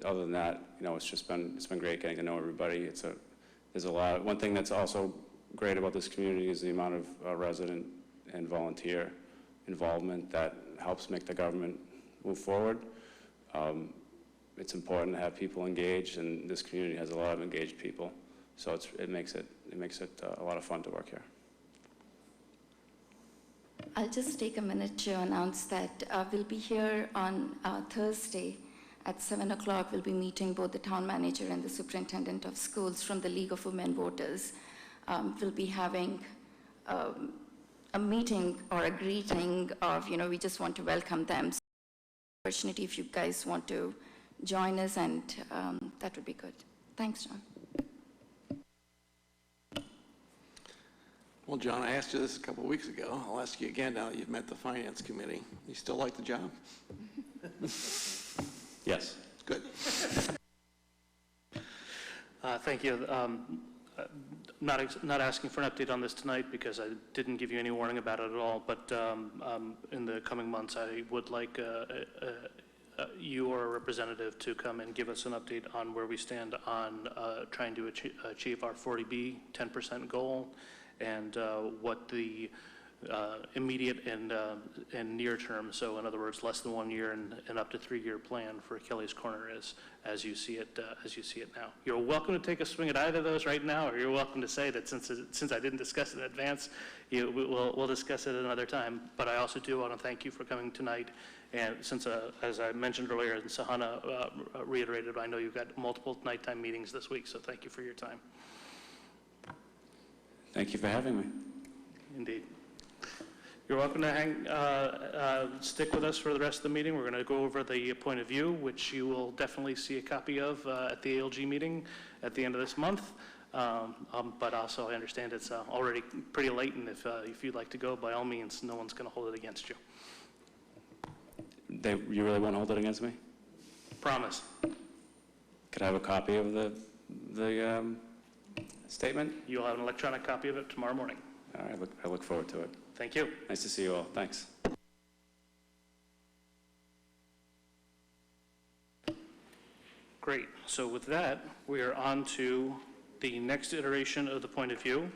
[SPEAKER 3] Other than that, it's been great getting to know everybody. There's a lot. One thing that's also great about this community is the amount of resident and volunteer involvement that helps make the government move forward. It's important to have people engaged, and this community has a lot of engaged people. So it makes it a lot of fun to work here.
[SPEAKER 9] I'll just take a minute to announce that we'll be here on Thursday at 7 o'clock. We'll be meeting both the town manager and the superintendent of schools from the League of Women Voters. We'll be having a meeting or a greeting of, we just want to welcome them. So, opportunity if you guys want to join us, and that would be good. Thanks, John.
[SPEAKER 5] Well, John, I asked you this a couple of weeks ago. I'll ask you again now that you've met the Finance Committee. You still like the job?
[SPEAKER 3] Yes.
[SPEAKER 5] Good.
[SPEAKER 1] Thank you. Not asking for an update on this tonight because I didn't give you any warning about it at all, but in the coming months I would like you or a representative to come and give us an update on where we stand on trying to achieve our 40B 10% goal, and what the immediate and near term, so in other words, less than 1 year and up to 3-year plan for Kelly's Corner is, as you see it now. You're welcome to take a swing at either of those right now, or you're welcome to say that since I didn't discuss it in advance, we'll discuss it another time. But I also do want to thank you for coming tonight. And since, as I mentioned earlier, and Sahana reiterated, I know you've got multiple nighttime meetings this week, so thank you for your time.
[SPEAKER 3] Thank you for having me.
[SPEAKER 1] Indeed. You're welcome to stick with us for the rest of the meeting. We're going to go over the point of view, which you will definitely see a copy of at the ALG meeting at the end of this month. But also, I understand it's already pretty late, and if you'd like to go, by all means, no one's going to hold it against you.
[SPEAKER 3] You really won't hold it against me?
[SPEAKER 1] Promise.
[SPEAKER 3] Could I have a copy of the statement?
[SPEAKER 1] You'll have an electronic copy of it tomorrow morning.
[SPEAKER 3] All right, I look forward to it.
[SPEAKER 1] Thank you.
[SPEAKER 3] Nice to see you all. Thanks.
[SPEAKER 1] Great. So with that, we are on to the next iteration of the point of view.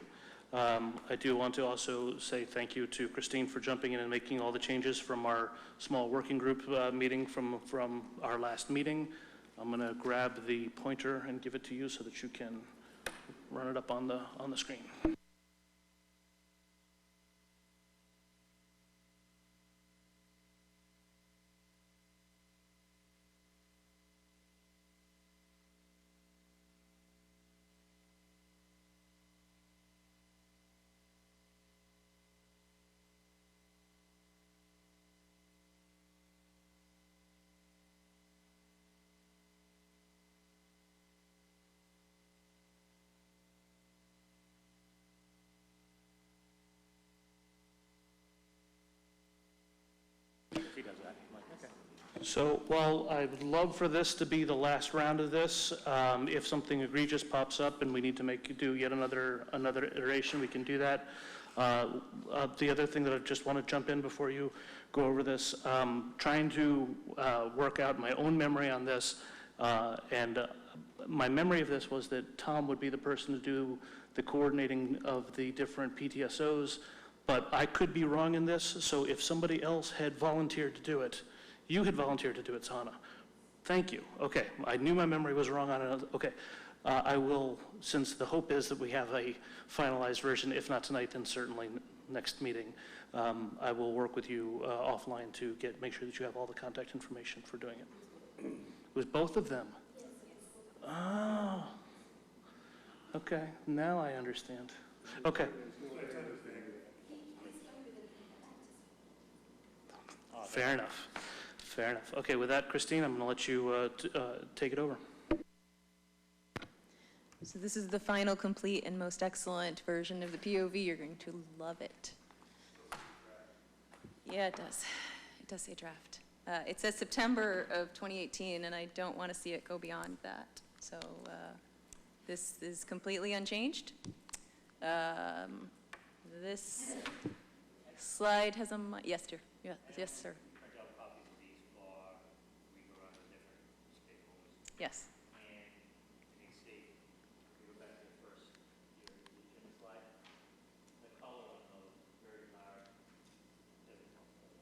[SPEAKER 1] I do want to also say thank you to Christine for jumping in and making all the changes from our small working group meeting from our last meeting. I'm going to grab the pointer and give it to you so that you can run it up on the screen. So while I would love for this to be the last round of this, if something egregious pops up and we need to do yet another iteration, we can do that. The other thing that I just want to jump in before you go over this, trying to work out my own memory on this, and my memory of this was that Tom would be the person to do the coordinating of the different PTSOs, but I could be wrong in this, so if somebody else had volunteered to do it, you had volunteered to do it, Sana. Thank you. Okay, I knew my memory was wrong on it. Okay, I will, since the hope is that we have a finalized version, if not tonight, then certainly next meeting, I will work with you offline to make sure that you have all the contact information for doing it. It was both of them? Oh, okay, now I understand. Okay. Fair enough. Fair enough. Okay, with that, Christine, I'm going to let you take it over.
[SPEAKER 10] So this is the final, complete, and most excellent version of the POV. You're going to love it. Yeah, it does. It does say draft. It says September of 2018, and I don't want to see it go beyond that. So this is completely unchanged. This slide has a, yes, sir. Yes, sir. Yes.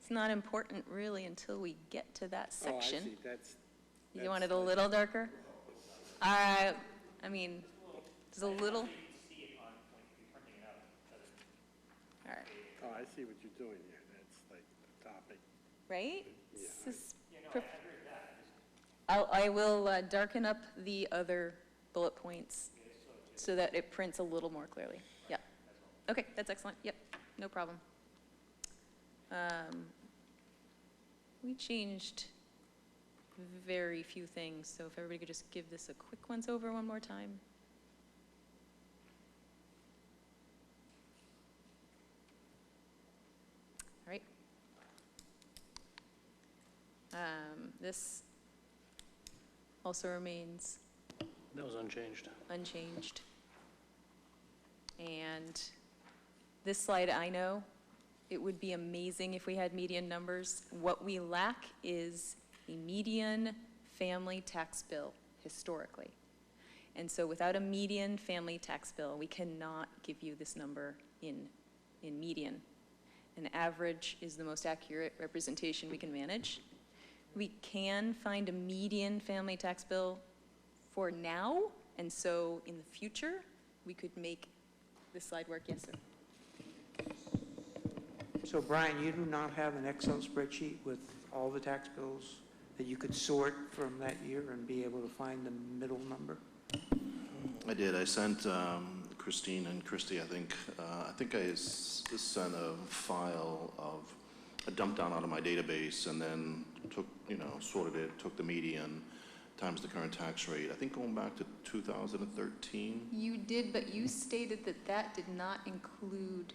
[SPEAKER 10] It's not important really until we get to that section.
[SPEAKER 2] Oh, I see. That's
[SPEAKER 10] You want it a little darker? I mean, there's a little. All right.
[SPEAKER 2] Oh, I see what you're doing here. That's like the topic.
[SPEAKER 10] Right? I will darken up the other bullet points so that it prints a little more clearly. Yeah. Okay, that's excellent. Yep, no problem. We changed very few things, so if everybody could just give this a quick once over one more time. All right. This also remains
[SPEAKER 1] That was unchanged.
[SPEAKER 10] unchanged. And this slide, I know, it would be amazing if we had median numbers. What we lack is a median family tax bill historically. And so without a median family tax bill, we cannot give you this number in median. An average is the most accurate representation we can manage. We can find a median family tax bill for now, and so in the future, we could make this slide work. Yes, sir.
[SPEAKER 7] So Brian, you do not have an Excel spreadsheet with all the tax bills that you could sort from that year and be able to find the middle number?
[SPEAKER 11] I did. I sent Christine and Christy, I think I sent a file of a dump down out of my database and then took, sorted it, took the median times the current tax rate. I think going back to 2013.
[SPEAKER 10] You did, but you stated that that did not include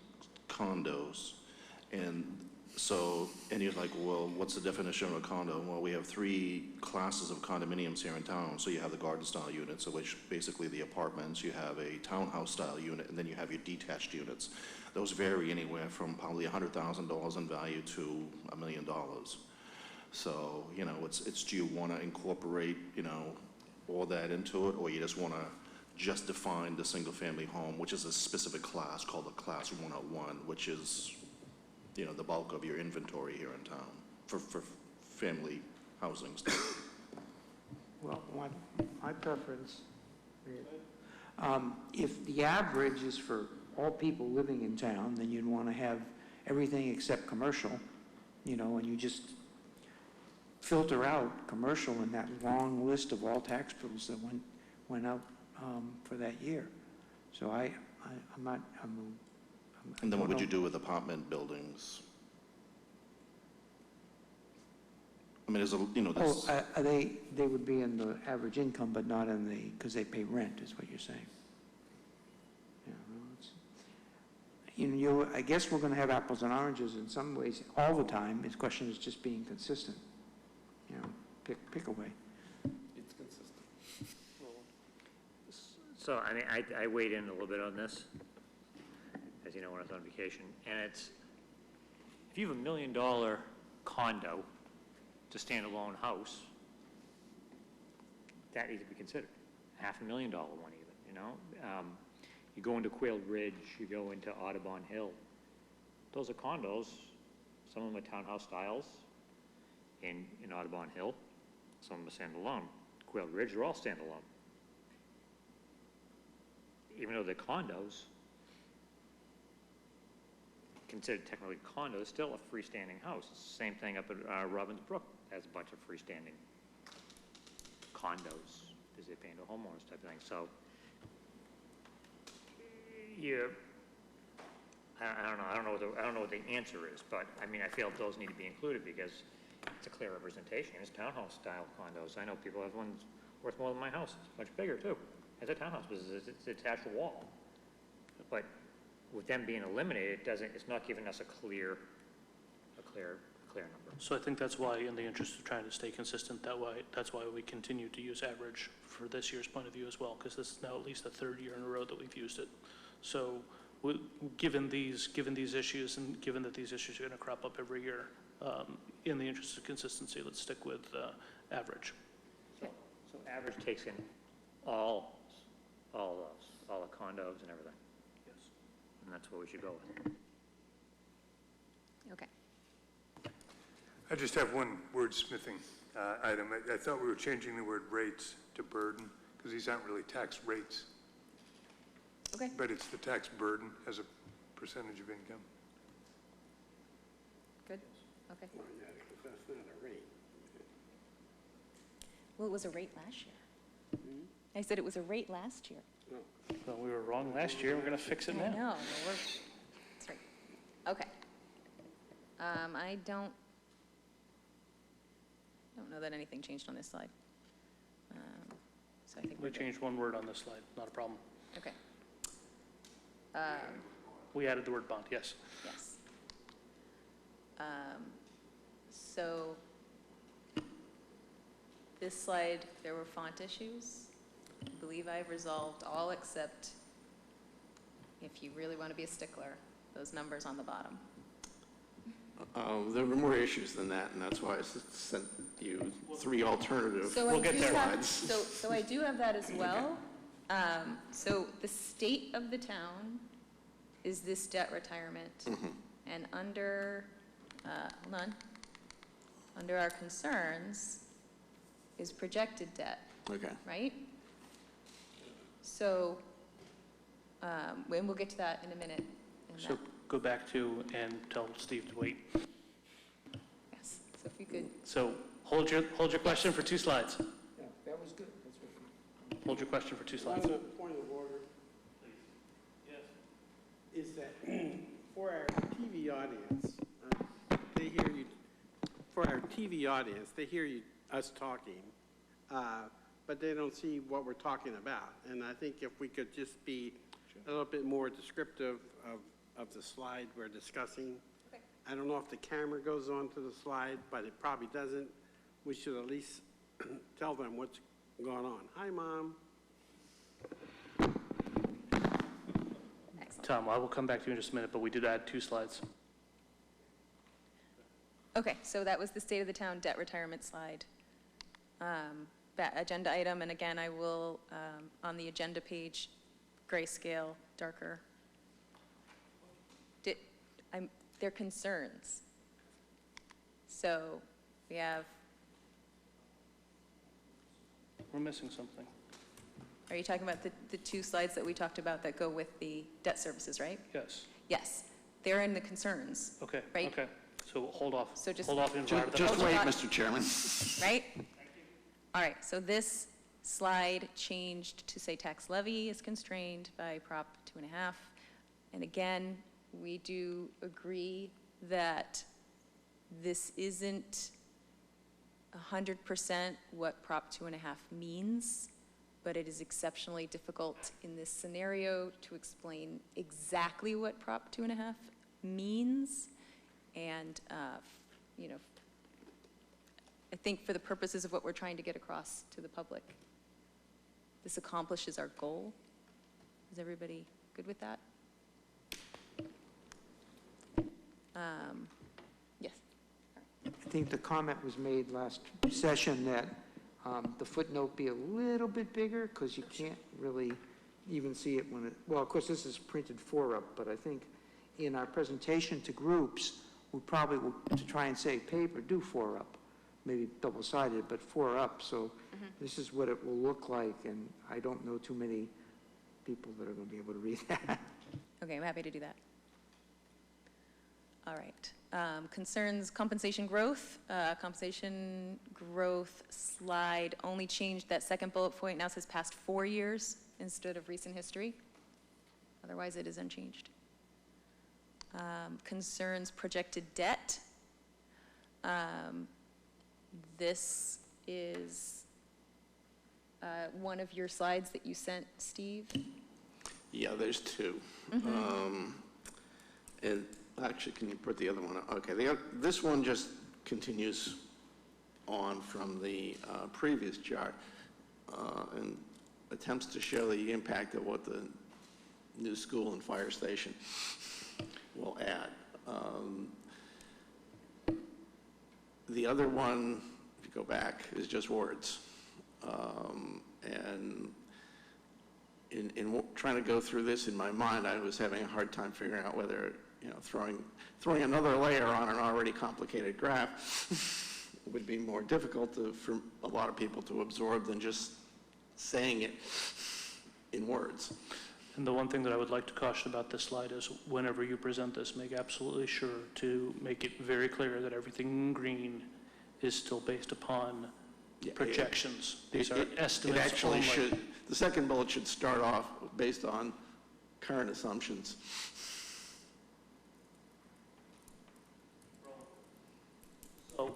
[SPEAKER 11] Condos. And so, and you're like, well, what's the definition of a condo? Well, we have 3 classes of condominiums here in town. So you have the garden style units, which basically the apartments, you have a townhouse style unit, and then you have your detached units. Those vary anywhere from probably $100,000 in value to $1 million. So, it's do you want to incorporate, all that into it, or you just want to just defined the single-family home, which is a specific class called a Class 101, which is, you know, the bulk of your inventory here in town for family housing stuff.
[SPEAKER 7] Well, my preference, if the average is for all people living in town, then you'd want to have everything except commercial, you know, and you just filter out commercial in that long list of all tax bills that went out for that year. So I'm not,
[SPEAKER 11] And then what would you do with apartment buildings? I mean, there's a, you know, there's...
[SPEAKER 7] they would be in the average income, but not in the, because they pay rent, is what you're saying. Yeah, well, I guess we're going to have apples and oranges in some ways all the time. The question is just being consistent. You know, pick a way.
[SPEAKER 2] It's consistent.
[SPEAKER 6] So, I mean, I weighed in a little bit on this, as you know, when I was on vacation, and it's, if you have $1 million condo, it's a standalone house, that needs to be considered. $500,000 one even, you know? You go into Quail Ridge, you go into Audubon Hill. Those are condos. Some of them are townhouse styles in Audubon Hill. Some of them are standalone. Quail Ridge are all standalone. Even though they're condos, considered technically condos, still a freestanding house. It's the same thing up at Robbins Brook, has a bunch of freestanding condos, because they pay into homeowners type of thing. So, I don't know what the answer is, but I mean, I feel those need to be included because it's a clear representation. It's townhouse style condos. I know people have ones worth more than my house. It's much bigger too. It's a townhouse, but it's attached to a wall. But with them being eliminated, it's not giving us a clear number.
[SPEAKER 1] So I think that's why, in the interest of trying to stay consistent, that's why we continue to use average for this year's point of view as well, because this is now at least the third year in a row that we've used it. So given these issues, and given that these issues are going to crop up every year, in the interest of consistency, let's stick with average.
[SPEAKER 6] So average takes in all the condos and everything.
[SPEAKER 1] Yes.
[SPEAKER 6] And that's what we should go with.
[SPEAKER 10] Okay.
[SPEAKER 8] I just have one wordsmithing item. I thought we were changing the word rates to burden, because these aren't really tax rates,
[SPEAKER 10] Okay.
[SPEAKER 8] but it's the tax burden as a percentage of income.
[SPEAKER 10] Good. Okay.
[SPEAKER 2] Well, yeah, because that's not a rate.
[SPEAKER 10] Well, it was a rate last year. I said it was a rate last year.
[SPEAKER 1] Well, we were wrong last year. We're going to fix it
[SPEAKER 10] I
[SPEAKER 1] now.
[SPEAKER 10] know. No, that's right. Okay. I don't know that anything changed on this slide. So I think
[SPEAKER 1] We
[SPEAKER 10] we're good.
[SPEAKER 1] changed one word on this slide. Not a problem.
[SPEAKER 10] Okay.
[SPEAKER 1] We added the word bond. Yes.
[SPEAKER 10] Yes. So this slide, there were font issues. I believe I've resolved all except, if you really want to be a stickler, those numbers on the bottom.
[SPEAKER 5] There were more issues than that, and that's why I sent you 3 alternative
[SPEAKER 10] So
[SPEAKER 1] We'll get there.
[SPEAKER 5] slides.
[SPEAKER 10] So I do have that as well. So the state of the town is this debt retirement. And under, hold on, under our concerns is projected debt,
[SPEAKER 5] Okay.
[SPEAKER 10] right? So, and we'll get to that in a minute.
[SPEAKER 1] So go back to and tell Steve to wait.
[SPEAKER 10] Yes, so if you could,
[SPEAKER 1] So hold your question for 2 slides.
[SPEAKER 7] Yeah, that was good. That's what
[SPEAKER 1] Hold your question for 2 slides.
[SPEAKER 2] Point of order. Is that for our TV audience, they hear you, for our TV audience, they hear us talking, but they don't see what we're talking about. And I think if we could just be a little bit more descriptive of the slide we're discussing.
[SPEAKER 10] Okay.
[SPEAKER 2] I don't know if the camera goes onto the slide, but it probably doesn't. We should at least tell them what's going on. Hi, Mom.
[SPEAKER 10] excellent.
[SPEAKER 1] Tom, I will come back to you in just a minute, but we did add 2 slides.
[SPEAKER 10] Okay, so that was the state of the town debt retirement slide. agenda item, and again, I will, on the agenda page, grayscale, darker. They're concerns. So we have,
[SPEAKER 1] We're missing something.
[SPEAKER 10] are you talking about the two slides that we talked about that go with the debt services, right?
[SPEAKER 1] Yes.
[SPEAKER 10] Yes, they're in the concerns,
[SPEAKER 1] Okay.
[SPEAKER 10] Right.
[SPEAKER 1] Okay. So hold off.
[SPEAKER 10] So just-
[SPEAKER 1] hold off in front of the
[SPEAKER 5] Just
[SPEAKER 1] public.
[SPEAKER 5] wait, Mr. Chairman.
[SPEAKER 10] right? All right, so this slide changed to say tax levy is constrained by Prop 2.5. And again, we do agree that this isn't 100% what Prop 2.5 means, but it is exceptionally difficult in this scenario to explain exactly what Prop 2.5 means. And, you know, I think for the purposes of what we're trying to get across to the public, this accomplishes our goal. Is everybody good with that? Yes.
[SPEAKER 7] I think the comment was made last session that the footnote be a little bit bigger, because you can't really even see it when it, well, of course, this is printed 4-up, but I think in our presentation to groups, we probably will, to try and save paper, do 4-up, maybe double-sided, but 4-up. So this is what it will look like, and I don't know too many people that are going to be able to read that.
[SPEAKER 10] Okay, I'm happy to do that. All right. Concerns compensation growth. Compensation growth slide only changed that second bullet point. Now says past 4 years instead of recent history. Otherwise, it is unchanged. Concerns projected debt. This is one of your slides that you sent, Steve.
[SPEAKER 5] Yeah, there's two. And actually, can you put the other one up? Okay, this one just continues on from the previous chart and attempts to show the impact of what the new school and fire station will add. The other one, if you go back, is just words. And in trying to go through this in my mind, I was having a hard time figuring out whether, you know, throwing another layer on an already complicated graph would be more difficult for a lot of people to absorb than just saying it in words.
[SPEAKER 1] And the one thing that I would like to caution about this slide is whenever you present this, make absolutely sure to make it very clear that everything in green is still based upon projections. These are estimates
[SPEAKER 5] It actually
[SPEAKER 1] only.
[SPEAKER 5] should, the second bullet should start off based on current assumptions.
[SPEAKER 6] So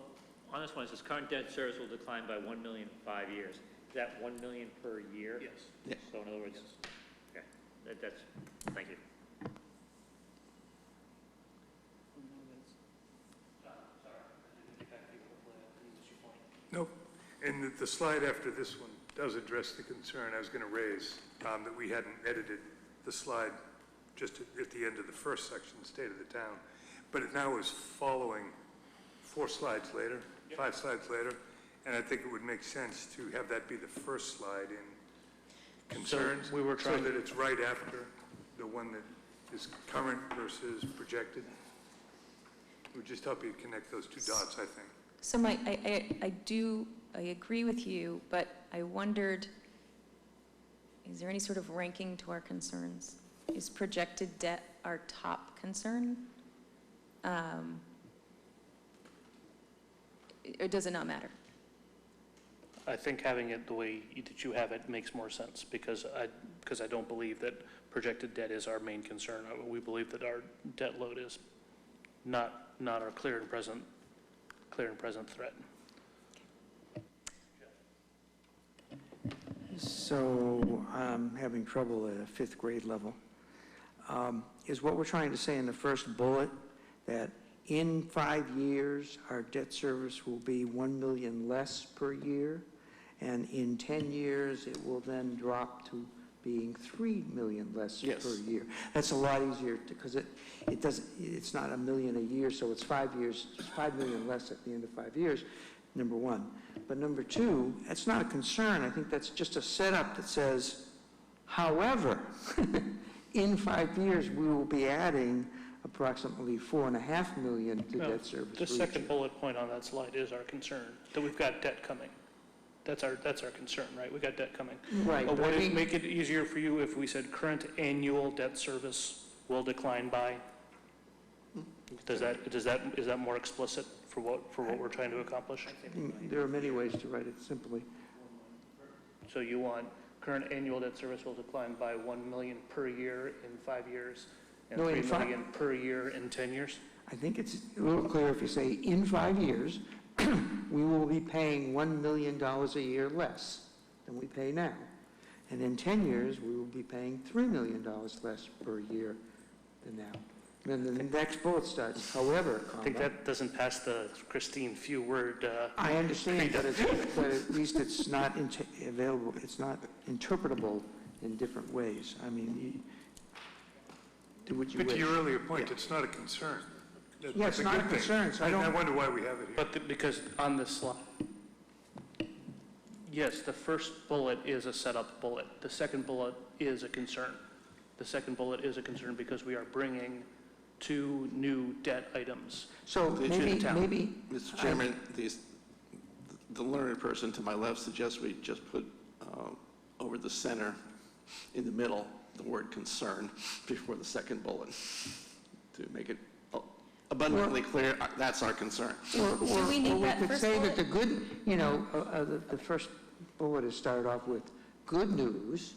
[SPEAKER 6] on this one, it says current debt service will decline by 1 million in 5 years. Is that 1 million per year?
[SPEAKER 1] Yes.
[SPEAKER 5] Yeah.
[SPEAKER 6] So in other words, okay, that's, thank you.
[SPEAKER 8] Nope. And the slide after this one does address the concern I was going to raise, that we hadn't edited the slide just at the end of the first section, State of the Town. But it now is following 4 slides later, 5 slides later, and I think it would make sense to have that be the first slide in concerns,
[SPEAKER 1] we were trying
[SPEAKER 8] so that it's right after the one that is current versus projected. It would just help you connect those 2 dots, I think.
[SPEAKER 10] So I agree with you, but I wondered, is there any sort of ranking to our concerns? Is projected debt our top concern? Or does it not matter?
[SPEAKER 1] I think having it the way that you have it makes more sense, because I don't believe that projected debt is our main concern. We believe that our debt load is not our clear and present threat.
[SPEAKER 7] So I'm having trouble at a 5th grade level. Is what we're trying to say in the first bullet that in 5 years, our debt service will be 1 million less per year, and in 10 years, it will then drop to being 3 million less per year. That's a lot easier because it's not a million a year, so it's 5 years, 5 million less at the end of 5 years. number one. But number two, that's not a concern. I think that's just a setup that says, however, in 5 years, we will be adding approximately $4.5 million to
[SPEAKER 1] No,
[SPEAKER 7] debt service.
[SPEAKER 1] the
[SPEAKER 7] for each
[SPEAKER 1] second
[SPEAKER 7] year.
[SPEAKER 1] bullet point on that slide is our concern, that we've got debt coming. That's our concern, right? We've got debt coming.
[SPEAKER 7] Right, but
[SPEAKER 1] Would
[SPEAKER 7] I
[SPEAKER 1] it
[SPEAKER 7] think-
[SPEAKER 1] make it easier for you if we said current annual debt service will decline by? Is that more explicit for what we're trying to accomplish?
[SPEAKER 7] There are many ways to write it simply.
[SPEAKER 1] So you want current annual debt service will decline by 1 million per year in 5 years, and
[SPEAKER 7] No, in
[SPEAKER 1] 3 million per year in 10 years?
[SPEAKER 7] I think it's a little clearer if you say, in 5 years, we will be paying $1 million a year less than we pay now. And in 10 years, we will be paying $3 million less per year than now. And then the next bullet starts, however,
[SPEAKER 1] I think
[SPEAKER 7] comma.
[SPEAKER 1] that doesn't pass the Christine few-word.
[SPEAKER 7] I understand, but at least it's not available, it's not interpretable in different ways. I mean, do what you wish.
[SPEAKER 8] But to your earlier point,
[SPEAKER 7] Yeah.
[SPEAKER 8] it's not a concern.
[SPEAKER 7] Yeah, it's
[SPEAKER 8] That's
[SPEAKER 7] not a
[SPEAKER 8] good thing.
[SPEAKER 7] concern, so I
[SPEAKER 8] I
[SPEAKER 7] don't,
[SPEAKER 8] wonder why we have it here.
[SPEAKER 1] But because on this slide, yes, the first bullet is a setup bullet. The second bullet is a concern. The second bullet is a concern because we are bringing 2 new debt items.
[SPEAKER 7] so
[SPEAKER 5] Did
[SPEAKER 1] you-
[SPEAKER 7] maybe,
[SPEAKER 1] town.
[SPEAKER 7] maybe,
[SPEAKER 5] Mr. Chairman, the learned person to my left suggests we just put over the center, in the middle, the word concern before the second bullet to make it abundantly clear, that's our concern.
[SPEAKER 7] or
[SPEAKER 10] we need that
[SPEAKER 7] could
[SPEAKER 10] first
[SPEAKER 7] say that
[SPEAKER 10] bullet?
[SPEAKER 7] the good, the first bullet is started off with, good news,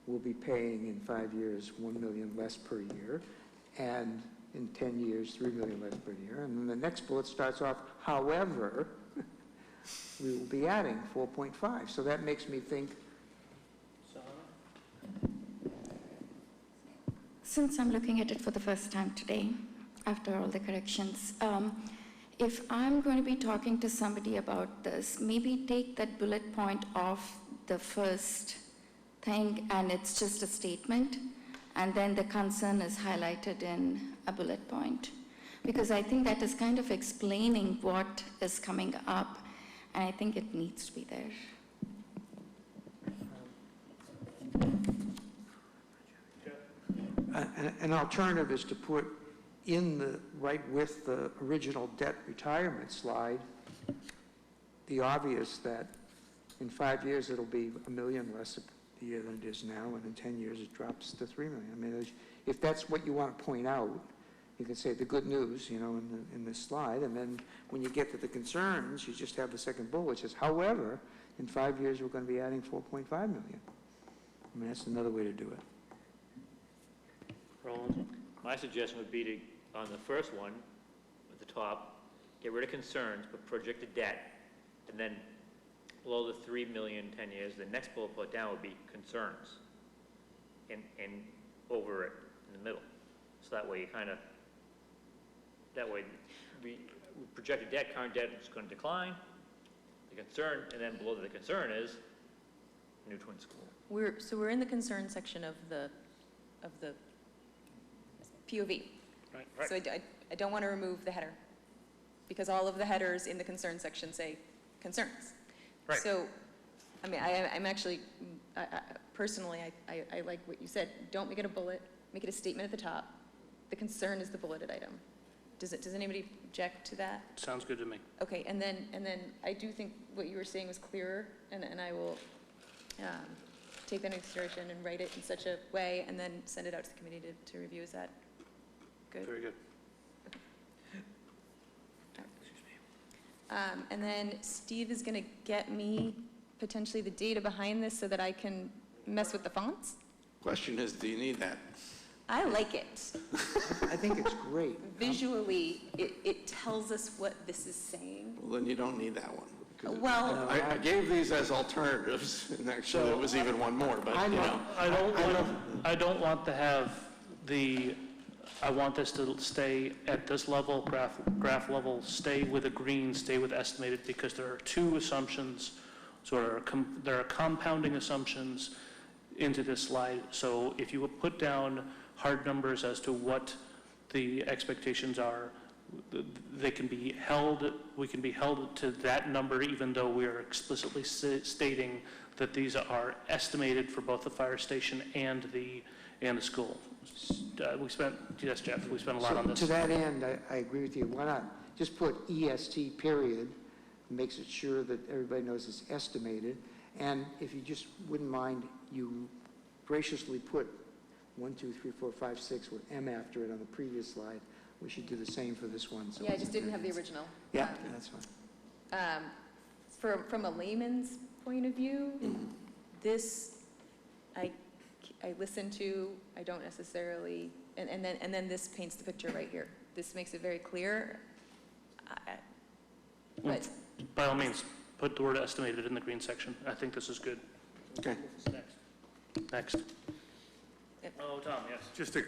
[SPEAKER 7] we'll be paying in 5 years 1 million less per year, and in 10 years, 3 million less per year. And then the next bullet starts off, however, we will be adding 4.5. So that makes me think,
[SPEAKER 9] Since I'm looking at it for the first time today, after all the corrections, if I'm going to be talking to somebody about this, maybe take that bullet point off the first thing and it's just a statement, and then the concern is highlighted in a bullet point. Because I think that is kind of explaining what is coming up, and I think it needs to be there.
[SPEAKER 7] an alternative is to put in the, right with the original debt retirement slide, the obvious that in 5 years it'll be $1 million less a year than it is now, and in 10 years it drops to $3 million. I mean, if that's what you want to point out, you can say the good news, you know, in this slide, and then when you get to the concerns, you just have the second bullet, which says, however, in 5 years we're going to be adding 4.5 million. I mean, that's another way to do it.
[SPEAKER 1] Roland?
[SPEAKER 6] My suggestion would be to, on the first one, at the top, get rid of concerns, but projected debt, and then below the 3 million, 10 years, the next bullet point down would be concerns, and over it in the middle. So that way you kind of, that way we projected debt, current debt is going to decline, the concern, and then below the concern is new twin school.
[SPEAKER 10] We're in the concern section of the POV.
[SPEAKER 1] Right.
[SPEAKER 10] So I don't want to remove the header, because all of the headers in the concern section say concerns.
[SPEAKER 1] Right.
[SPEAKER 10] So, I mean, I'm actually, personally, I like what you said. Don't make it a bullet, make it a statement at the top. The concern is the bulleted item. Does anybody object to that?
[SPEAKER 1] Sounds good to me.
[SPEAKER 10] Okay, and then I do think what you were saying was clearer, and I will take that into consideration and write it in such a way, and then send it out to the committee to review. Is that good?
[SPEAKER 1] Very good.
[SPEAKER 10] And then Steve is going to get me potentially the data behind this so that I can mess with the fonts.
[SPEAKER 5] Question is, do you need that?
[SPEAKER 10] I like it.
[SPEAKER 7] I think it's great.
[SPEAKER 10] Visually, it tells us what this is saying.
[SPEAKER 5] Well, then you don't need that one. 'Cause
[SPEAKER 10] Well,
[SPEAKER 5] I gave these as alternatives, and actually there was even one more, but, you know.
[SPEAKER 1] I don't want to have I want this to stay at this level, graph level, stay with a green, stay with estimated, because there are two assumptions, there are compounding assumptions into this slide. So if you would put down hard numbers as to what the expectations are, they can be held, we can be held to that number even though we are explicitly stating that these are estimated for both the fire station and the school. Yes, Jeff, we spent a lot on this.
[SPEAKER 7] To that end, I agree with you. Why not just put EST period, makes it sure that everybody knows it's estimated. And if you just wouldn't mind, you graciously put 1, 2, 3, 4, 5, 6 with M after it on the previous slide. We should do the same for this one. So
[SPEAKER 10] Yeah, I just didn't have the original.
[SPEAKER 7] Yeah, that's fine.
[SPEAKER 10] From a layman's point of view, this, I listen to, I don't necessarily, and then this paints the picture right here. This makes it very clear. But
[SPEAKER 1] By all means, put the word estimated in the green section. I think this is good.
[SPEAKER 5] Okay.
[SPEAKER 1] Next. Oh, Tom, yes.
[SPEAKER 8] Just a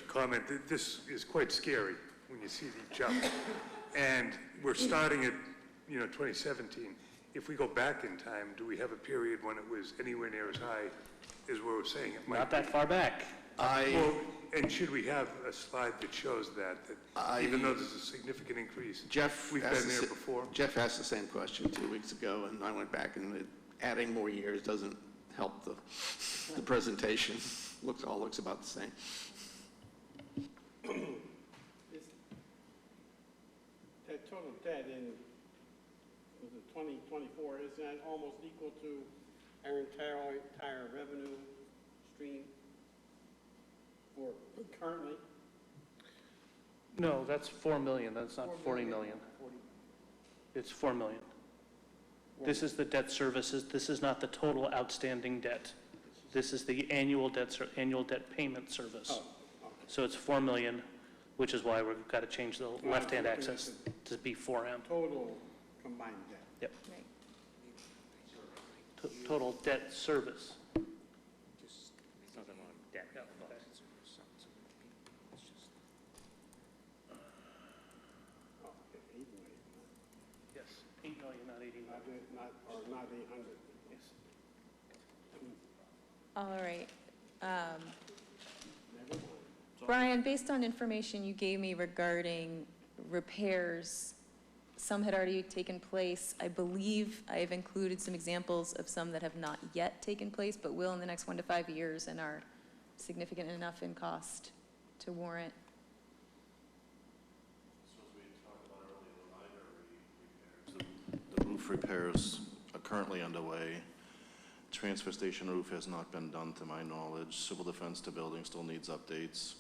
[SPEAKER 8] comment, this is quite scary when you see the jump. And we're starting at, 2017. If we go back in time, do we have a period when it was anywhere near as high as we're saying it might
[SPEAKER 1] Not
[SPEAKER 8] be?
[SPEAKER 1] that far back.
[SPEAKER 8] Well, and should we have a slide that shows that even though there's a significant increase,
[SPEAKER 5] Jeff
[SPEAKER 8] we've
[SPEAKER 5] asked
[SPEAKER 8] been there
[SPEAKER 5] the
[SPEAKER 8] before?
[SPEAKER 5] Jeff asked the same question 2 weeks ago, and I went back, and adding more years doesn't help the presentation. All looks about the same.
[SPEAKER 2] That total debt in, was it 2024, is that almost equal to our entire revenue stream for currently?
[SPEAKER 1] No, that's 4 million. That's not 40 million. It's 4 million. This is the debt services. This is not the total outstanding debt. This is the annual debt payment service.
[SPEAKER 2] Oh, okay.
[SPEAKER 1] So it's 4 million, which is why we've got to change the left-hand axis to be 4M.
[SPEAKER 2] Total combined debt.
[SPEAKER 1] Yep.
[SPEAKER 10] right.
[SPEAKER 1] Total debt service.
[SPEAKER 6] Nothing wrong with debt.
[SPEAKER 2] Oh, 8 million,
[SPEAKER 1] Yes, 8 million, not 80 million.
[SPEAKER 2] not 800.
[SPEAKER 1] Yes.
[SPEAKER 10] All right. Brian, based on information you gave me regarding repairs, some had already taken place. I believe I have included some examples of some that have not yet taken place, but will in the next 1 to 5 years and are significant enough in cost to warrant.
[SPEAKER 11] So as we talked about earlier, the roof repairs are currently underway. Transfer station roof has not been done to my knowledge. Civil defense to building still needs updates.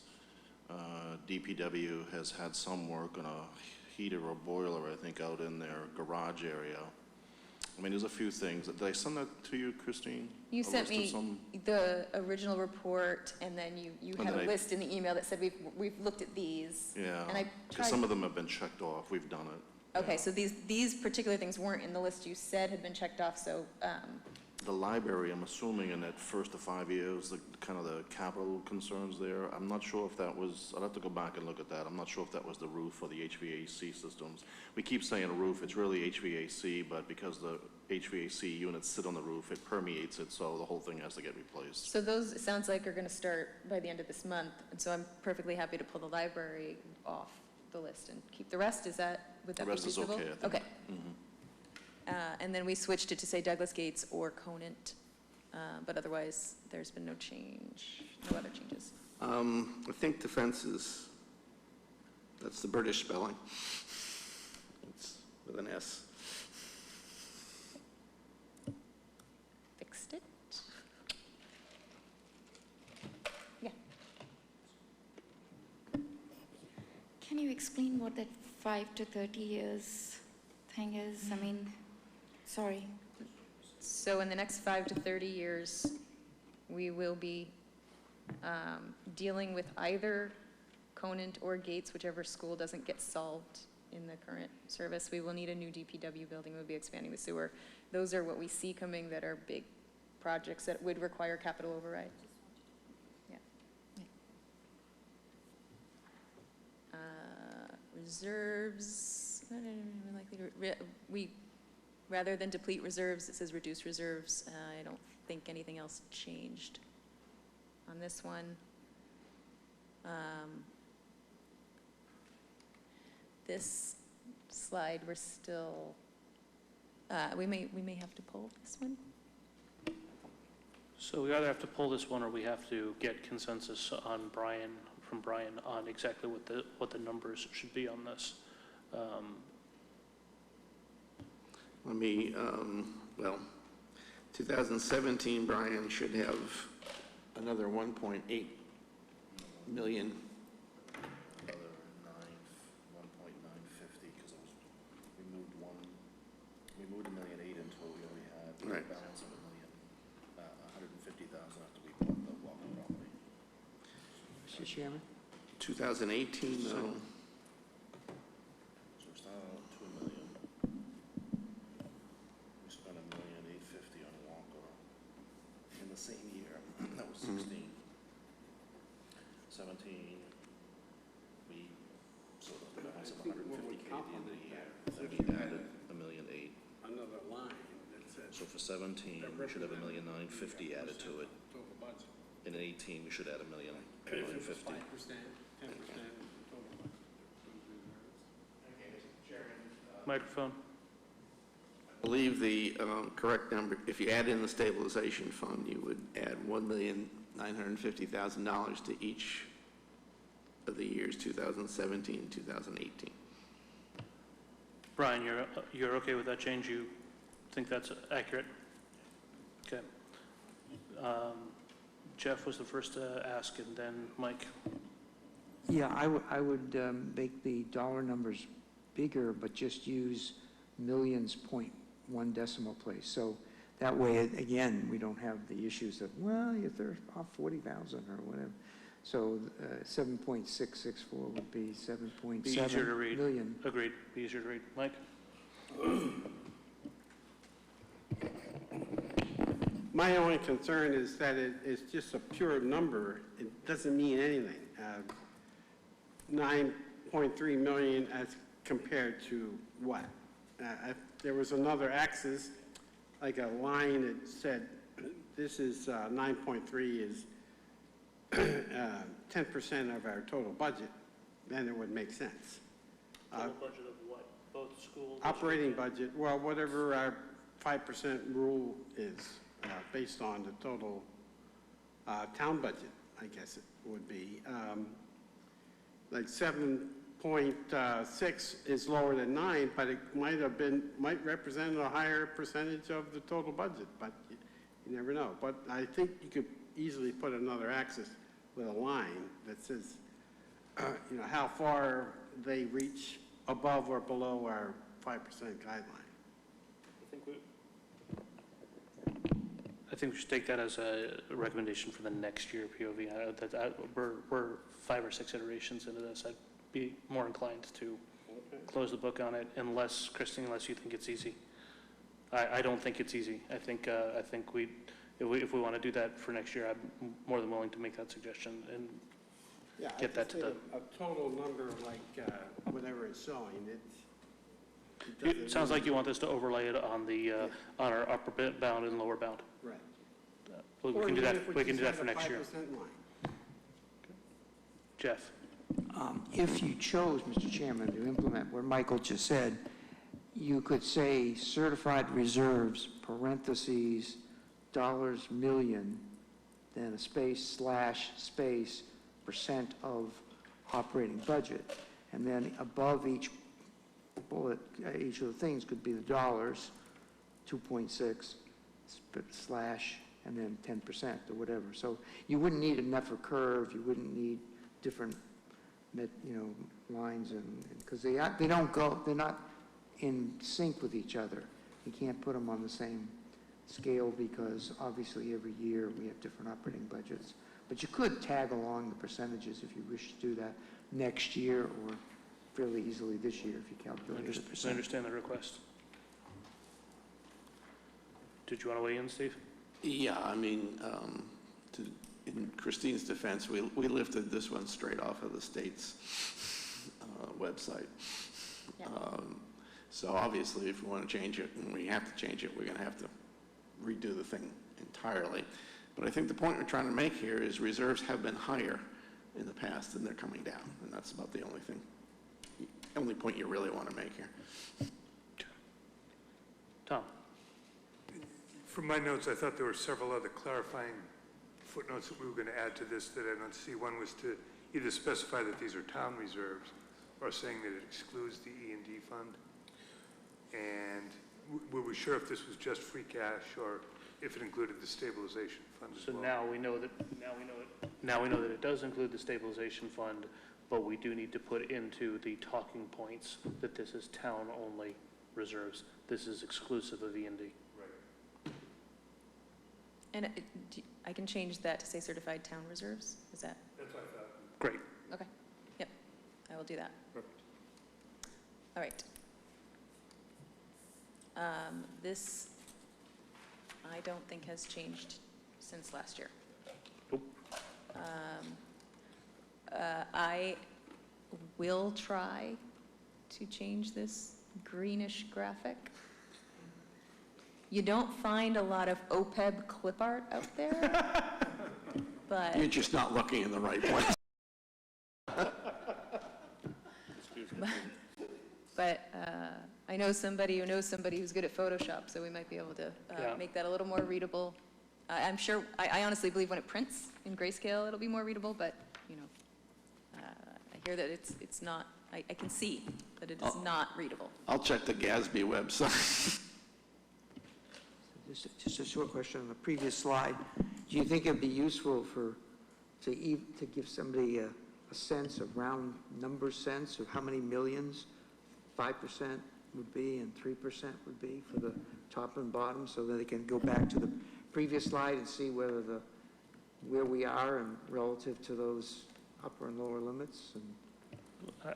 [SPEAKER 11] DPW has had some work on a heater or boiler, I think, out in their garage area. I mean, there's a few things. Did I send that to you, Christine?
[SPEAKER 10] You
[SPEAKER 11] A
[SPEAKER 10] sent
[SPEAKER 11] list of
[SPEAKER 10] me
[SPEAKER 11] some?
[SPEAKER 10] the original report, and then you
[SPEAKER 11] And
[SPEAKER 10] had
[SPEAKER 11] then
[SPEAKER 10] a
[SPEAKER 11] I-
[SPEAKER 10] list in the email that said we've looked at these.
[SPEAKER 11] Yeah,
[SPEAKER 10] And I
[SPEAKER 11] because
[SPEAKER 10] tried,
[SPEAKER 11] some of them have been checked off. We've done it.
[SPEAKER 10] okay,
[SPEAKER 11] Yeah.
[SPEAKER 10] so these particular things weren't in the list you said had been checked off, so,
[SPEAKER 11] The library, I'm assuming in that 1 to 5 years, the kind of the capital concerns there, I'm not sure if that was, I'll have to go back and look at that. I'm not sure if that was the roof or the HVAC systems. We keep saying roof, it's really HVAC, but because the HVAC units sit on the roof, it permeates it, so the whole thing has to get replaced.
[SPEAKER 10] so those, it sounds like, are gonna start by the end of this month, and so I'm perfectly happy to pull the library off the list and keep the rest. Would that
[SPEAKER 11] The
[SPEAKER 10] be
[SPEAKER 11] rest is
[SPEAKER 10] reasonable?
[SPEAKER 11] okay, I think.
[SPEAKER 10] Okay.
[SPEAKER 11] Mhm.
[SPEAKER 10] And then we switched it to say Douglas Gates or Conant, but otherwise, there's been no change, no other changes.
[SPEAKER 5] I think defense is, that's the British spelling. It's with an S.
[SPEAKER 10] Fixed it? Yeah.
[SPEAKER 9] Can you explain what that 5 to 30 years thing is? I mean, sorry.
[SPEAKER 10] So in the next 5 to 30 years, we will be dealing with either Conant or Gates, whichever school doesn't get solved in the current service. We will need a new DPW building. We'll be expanding the sewer. Those are what we see coming that are big projects that would require capital override. Yeah. Reserves, rather than deplete reserves, it says reduce reserves. I don't think anything else changed on this one. this slide, we're still, we may have to pull this one.
[SPEAKER 1] So we either have to pull this one or we have to get consensus on from Brian on exactly what the numbers should be on this.
[SPEAKER 5] Let me, well, 2017, Brian should have another 1.8 million.
[SPEAKER 11] Another 1.950, because we moved $1.8 million until we only had a
[SPEAKER 5] Right.
[SPEAKER 11] balance of $150,000 after we bought the Walker property.
[SPEAKER 7] Mr. Chairman?
[SPEAKER 5] 2018, though,
[SPEAKER 11] So we started out at $2 million. We spent $1.850 on Walker in the same year. That was 16. 17, we sold up the balance of $150K at the end of the year. Then we added $1.8 million.
[SPEAKER 2] Another line that says
[SPEAKER 11] So for 17, we should have $1,950,000 added to it.
[SPEAKER 2] total budget.
[SPEAKER 11] In 18, we should add $1,950,000.
[SPEAKER 2] 5%, 10% total budget.
[SPEAKER 1] Microphone.
[SPEAKER 5] I believe the correct number, if you add in the stabilization fund, you would add $1,950,000 to each of the years 2017 and 2018.
[SPEAKER 1] Brian, you're okay with that change? You think that's accurate? Okay. Jeff was the first to ask, and then Mike.
[SPEAKER 7] Yeah, I would make the dollar numbers bigger, but just use millions, 0.1 decimal place. So that way, again, we don't have the issues of, well, if they're off 40,000 or whatever. So 7.664 would be 7.7
[SPEAKER 1] Be easier to read.
[SPEAKER 7] million.
[SPEAKER 1] Agreed. Be easier to read. Mike?
[SPEAKER 2] My only concern is that it's just a pure number. It doesn't mean anything. 9.3 million as compared to what? There was another axis, like a line that said, this is 9.3 is 10% of our total budget, then it would make sense.
[SPEAKER 1] Total budget of what? Both school?
[SPEAKER 2] Operating budget, well, whatever our 5% rule is, based on the total town budget, I guess it would be. Like 7.6 is lower than 9, but it might represent a higher percentage of the total budget, but you never know. But I think you could easily put another axis with a line that says, how far they reach above or below our 5% guideline.
[SPEAKER 1] I think we should take that as a recommendation for the next year POV. We're 5 or 6 iterations into this. I'd be more inclined to close the book on it, unless, Christine, unless you think it's easy. I don't think it's easy. I think if we want to do that for next year, I'm more than willing to make that suggestion and get that to the.
[SPEAKER 2] A total number like whatever it's showing.
[SPEAKER 1] It sounds like you want us to overlay it on the on our upper bound and lower bound.
[SPEAKER 2] Right.
[SPEAKER 1] We can do that. We can do that for next year. Jeff.
[SPEAKER 7] If you chose, Mr. Chairman, to implement what Michael just said, you could say certified reserves, parentheses, dollars million, then a space / space % of operating budget. And then above each bullet, each of the things could be the dollars, 2.6 / and then 10% or whatever. So you wouldn't need an effort curve, you wouldn't need different, lines, and because they don't go, they're not in sync with each other. You can't put them on the same scale because obviously every year we have different operating budgets. But you could tag along the percentages if you wish to do that next year or fairly easily this year if you calculate the
[SPEAKER 1] I
[SPEAKER 7] percent.
[SPEAKER 1] understand the request. Did you want to weigh in, Steve?
[SPEAKER 5] Yeah, I mean, in Christine's defense, we lifted this one straight off of the state's website.
[SPEAKER 10] Yeah.
[SPEAKER 5] So obviously, if we want to change it, and we have to change it, we're going to have to redo the thing entirely. But I think the point we're trying to make here is reserves have been higher in the past, and they're coming down, and that's about the only thing. only point you really want to make here.
[SPEAKER 1] Tom?
[SPEAKER 8] From my notes, I thought there were several other clarifying footnotes that we were going to add to this that I don't see. One was to either specify that these are town reserves or saying that it excludes the E&D fund. And were we sure if this was just free cash or if it included the stabilization fund as
[SPEAKER 1] So
[SPEAKER 8] well?
[SPEAKER 1] now we know that it does include the stabilization fund, but we do need to put into the talking points that this is town-only reserves. This is exclusive of E&D.
[SPEAKER 10] And I can change that to say certified town reserves, is that?
[SPEAKER 8] That's what I thought.
[SPEAKER 1] Great.
[SPEAKER 10] Okay, yep, I will do that.
[SPEAKER 8] Perfect.
[SPEAKER 10] All right. This, I don't think has changed since last year.
[SPEAKER 1] Nope.
[SPEAKER 10] I will try to change this greenish graphic. You don't find a lot of OPEB clip art out there, but
[SPEAKER 5] You're just not looking in the right place.
[SPEAKER 10] But I know somebody who knows somebody who's good at Photoshop, so we might be able to
[SPEAKER 1] Yeah.
[SPEAKER 10] make that a little more readable. I'm sure, I honestly believe when it prints in grayscale, it'll be more readable, but, you know, I hear that it's not, I can see that it is not readable.
[SPEAKER 5] I'll check the Gatsby website.
[SPEAKER 7] Just a short question on the previous slide. Do you think it'd be useful to give somebody a sense, a round number sense of how many millions 5% would be and 3% would be for the top and bottom, so that they can go back to the previous slide and see where we are and relative to those upper and lower limits?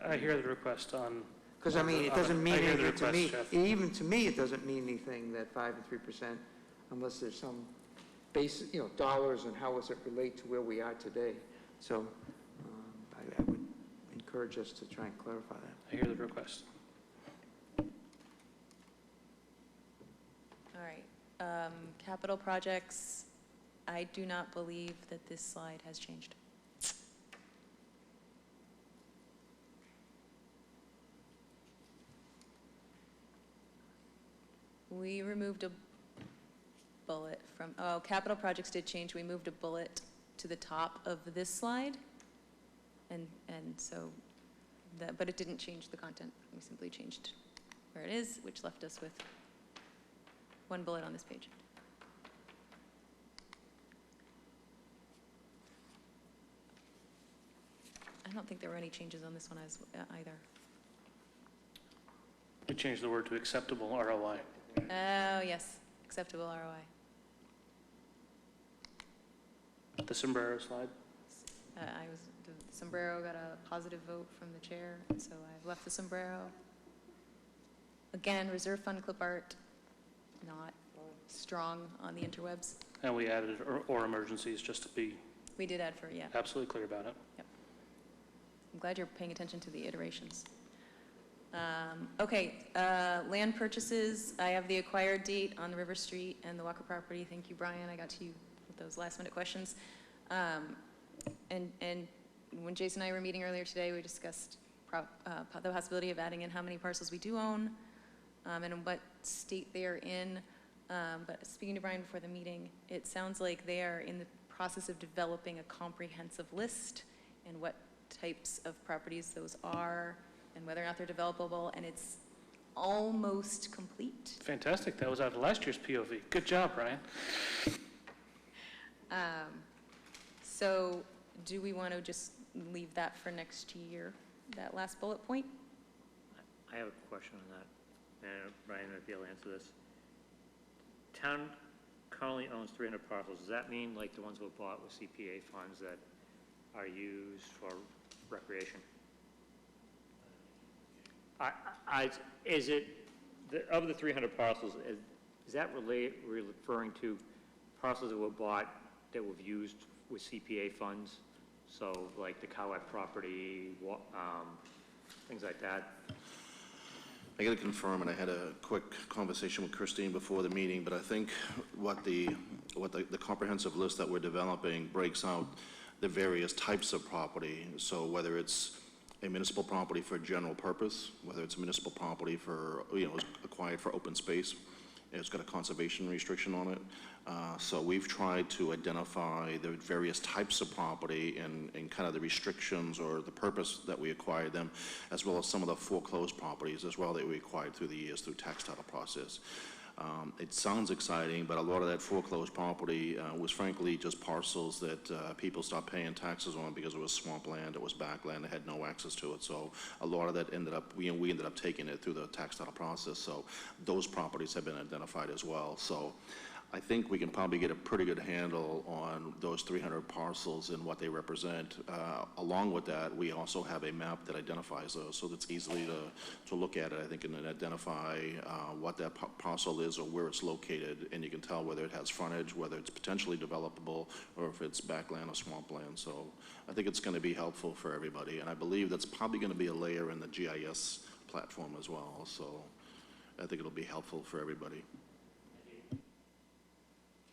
[SPEAKER 1] I hear the request on.
[SPEAKER 7] Because, I mean, it doesn't mean
[SPEAKER 1] I hear the
[SPEAKER 7] anything to me.
[SPEAKER 1] request, Jeff.
[SPEAKER 7] Even to me, it doesn't mean anything, that 5 and 3%, unless there's some basic, dollars and how does it relate to where we are today. So I would encourage us to try and clarify that.
[SPEAKER 1] I hear the request.
[SPEAKER 10] All right, capital projects, I do not believe that this slide has changed. We removed a bullet from, capital projects did change. We moved a bullet to the top of this slide. And so, but it didn't change the content. We simply changed where it is, which left us with one bullet on this page. I don't think there were any changes on this one either.
[SPEAKER 1] We changed the word to acceptable ROI.
[SPEAKER 10] Oh, yes, acceptable ROI.
[SPEAKER 1] The sombrero slide.
[SPEAKER 10] The sombrero got a positive vote from the chair, and so I've left the sombrero. Again, reserve fund clip art, not strong on the interwebs.
[SPEAKER 1] And we added or emergencies just to be
[SPEAKER 10] We did add for, yeah.
[SPEAKER 1] absolutely clear about it.
[SPEAKER 10] Yep. I'm glad you're paying attention to the iterations. Okay, land purchases. I have the acquired date on the River Street and the Walker property. Thank you, Brian. I got to you with those last minute questions. And when Jason and I were meeting earlier today, we discussed the possibility of adding in how many parcels we do own and in what state they are in. But speaking to Brian before the meeting, it sounds like they are in the process of developing a comprehensive list and what types of properties those are and whether or not they're developable, and it's almost complete.
[SPEAKER 1] Fantastic. That was out of last year's POV. Good job, Brian.
[SPEAKER 10] So do we want to just leave that for next year, that last bullet point?
[SPEAKER 6] I have a question on that, and Brian might be able to answer this. Town currently owns 300 parcels. Does that mean like the ones that were bought with CPA funds that are used for recreation? Is it, of the 300 parcels, is that referring to parcels that were bought that were used with CPA funds? So like the Cowett property, things like that?
[SPEAKER 11] I got to confirm, and I had a quick conversation with Christine before the meeting, but I think what the comprehensive list that we're developing breaks out the various types of property. So whether it's a municipal property for general purpose, whether it's a municipal property for, acquired for open space. It's got a conservation restriction on it. So we've tried to identify the various types of property and kind of the restrictions or the purpose that we acquired them, as well as some of the foreclosed properties as well that we acquired through the years through tax title process. It sounds exciting, but a lot of that foreclosed property was frankly just parcels that people stopped paying taxes on because it was swampland, it was backland, they had no access to it. So a lot of that ended up, we ended up taking it through the tax title process. So those properties have been identified as well. So I think we can probably get a pretty good handle on those 300 parcels and what they represent. Along with that, we also have a map that identifies those, so that's easily to look at it, I think, and then identify what that parcel is or where it's located, and you can tell whether it has frontage, whether it's potentially developable, or if it's backland or swampland. So I think it's going to be helpful for everybody, and I believe that's probably going to be a layer in the GIS platform as well. So I think it'll be helpful for everybody.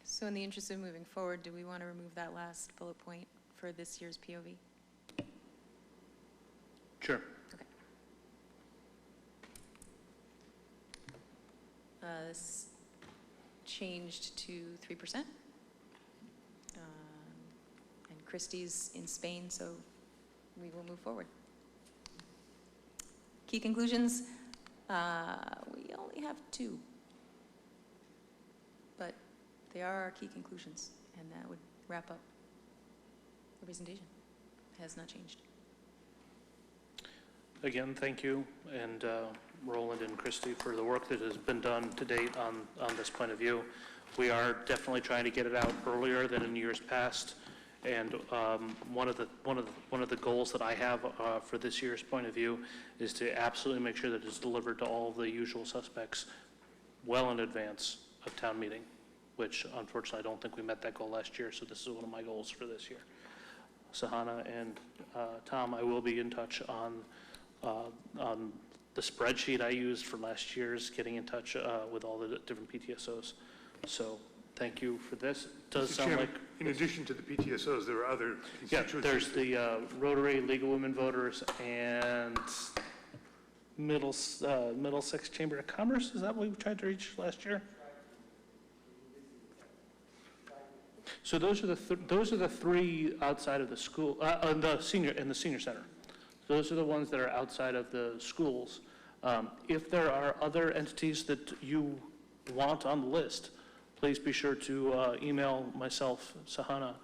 [SPEAKER 10] So in the interest of moving forward, do we want to remove that last bullet point for this year's POV?
[SPEAKER 1] Sure.
[SPEAKER 10] Okay. This changed to 3%. And Christie's in Spain, so we will move forward. Key conclusions, we only have 2. But they are our key conclusions, and that would wrap up the presentation. It has not changed.
[SPEAKER 1] Again, thank you, and Roland and Christy for the work that has been done to date on this point of view. We are definitely trying to get it out earlier than in years past, and one of the goals that I have for this year's point of view is to absolutely make sure that it's delivered to all of the usual suspects well in advance of town meeting, which unfortunately I don't think we met that goal last year, so this is one of my goals for this year. Sahana and Tom, I will be in touch on the spreadsheet I used for last year's, getting in touch with all the different PTSOs. So thank you for this. It does
[SPEAKER 8] Mr.
[SPEAKER 1] sound
[SPEAKER 8] Chairman,
[SPEAKER 1] like...
[SPEAKER 8] in addition to the PTSOs, there are other
[SPEAKER 1] Yeah,
[SPEAKER 8] constituencies.
[SPEAKER 1] there's the Rotary, League of Women Voters, and Middlesex Chamber of Commerce. Is that what we tried to reach last year? So those are the 3 outside of the school, in the senior center. Those are the ones that are outside of the schools. If there are other entities that you want on the list, please be sure to email myself, Sahana,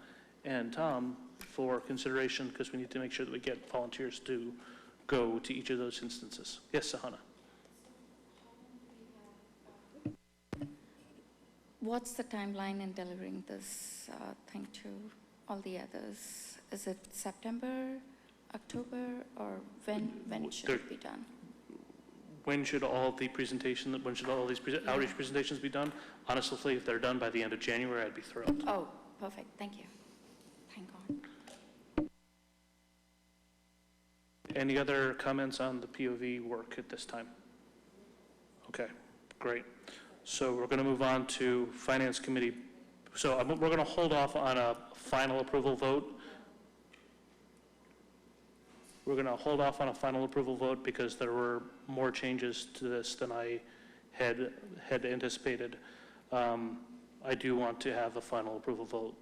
[SPEAKER 1] and Tom for consideration, because we need to make sure that we get volunteers to go to each of those instances. Yes, Sahana.
[SPEAKER 9] What's the timeline in delivering this thing to all the others? Is it September, October, or when should it be done?
[SPEAKER 1] When should all these outreach presentations be done? Honestly, if they're done by the end of January, I'd be thrilled.
[SPEAKER 9] Oh, perfect, thank you. Thank God.
[SPEAKER 1] Any other comments on the POV work at this time? Okay, great. So we're going to move on to Finance Committee. So we're going to hold off on a final approval vote. We're going to hold off on a final approval vote because there were more changes to this than I had anticipated. I do want to have a final approval vote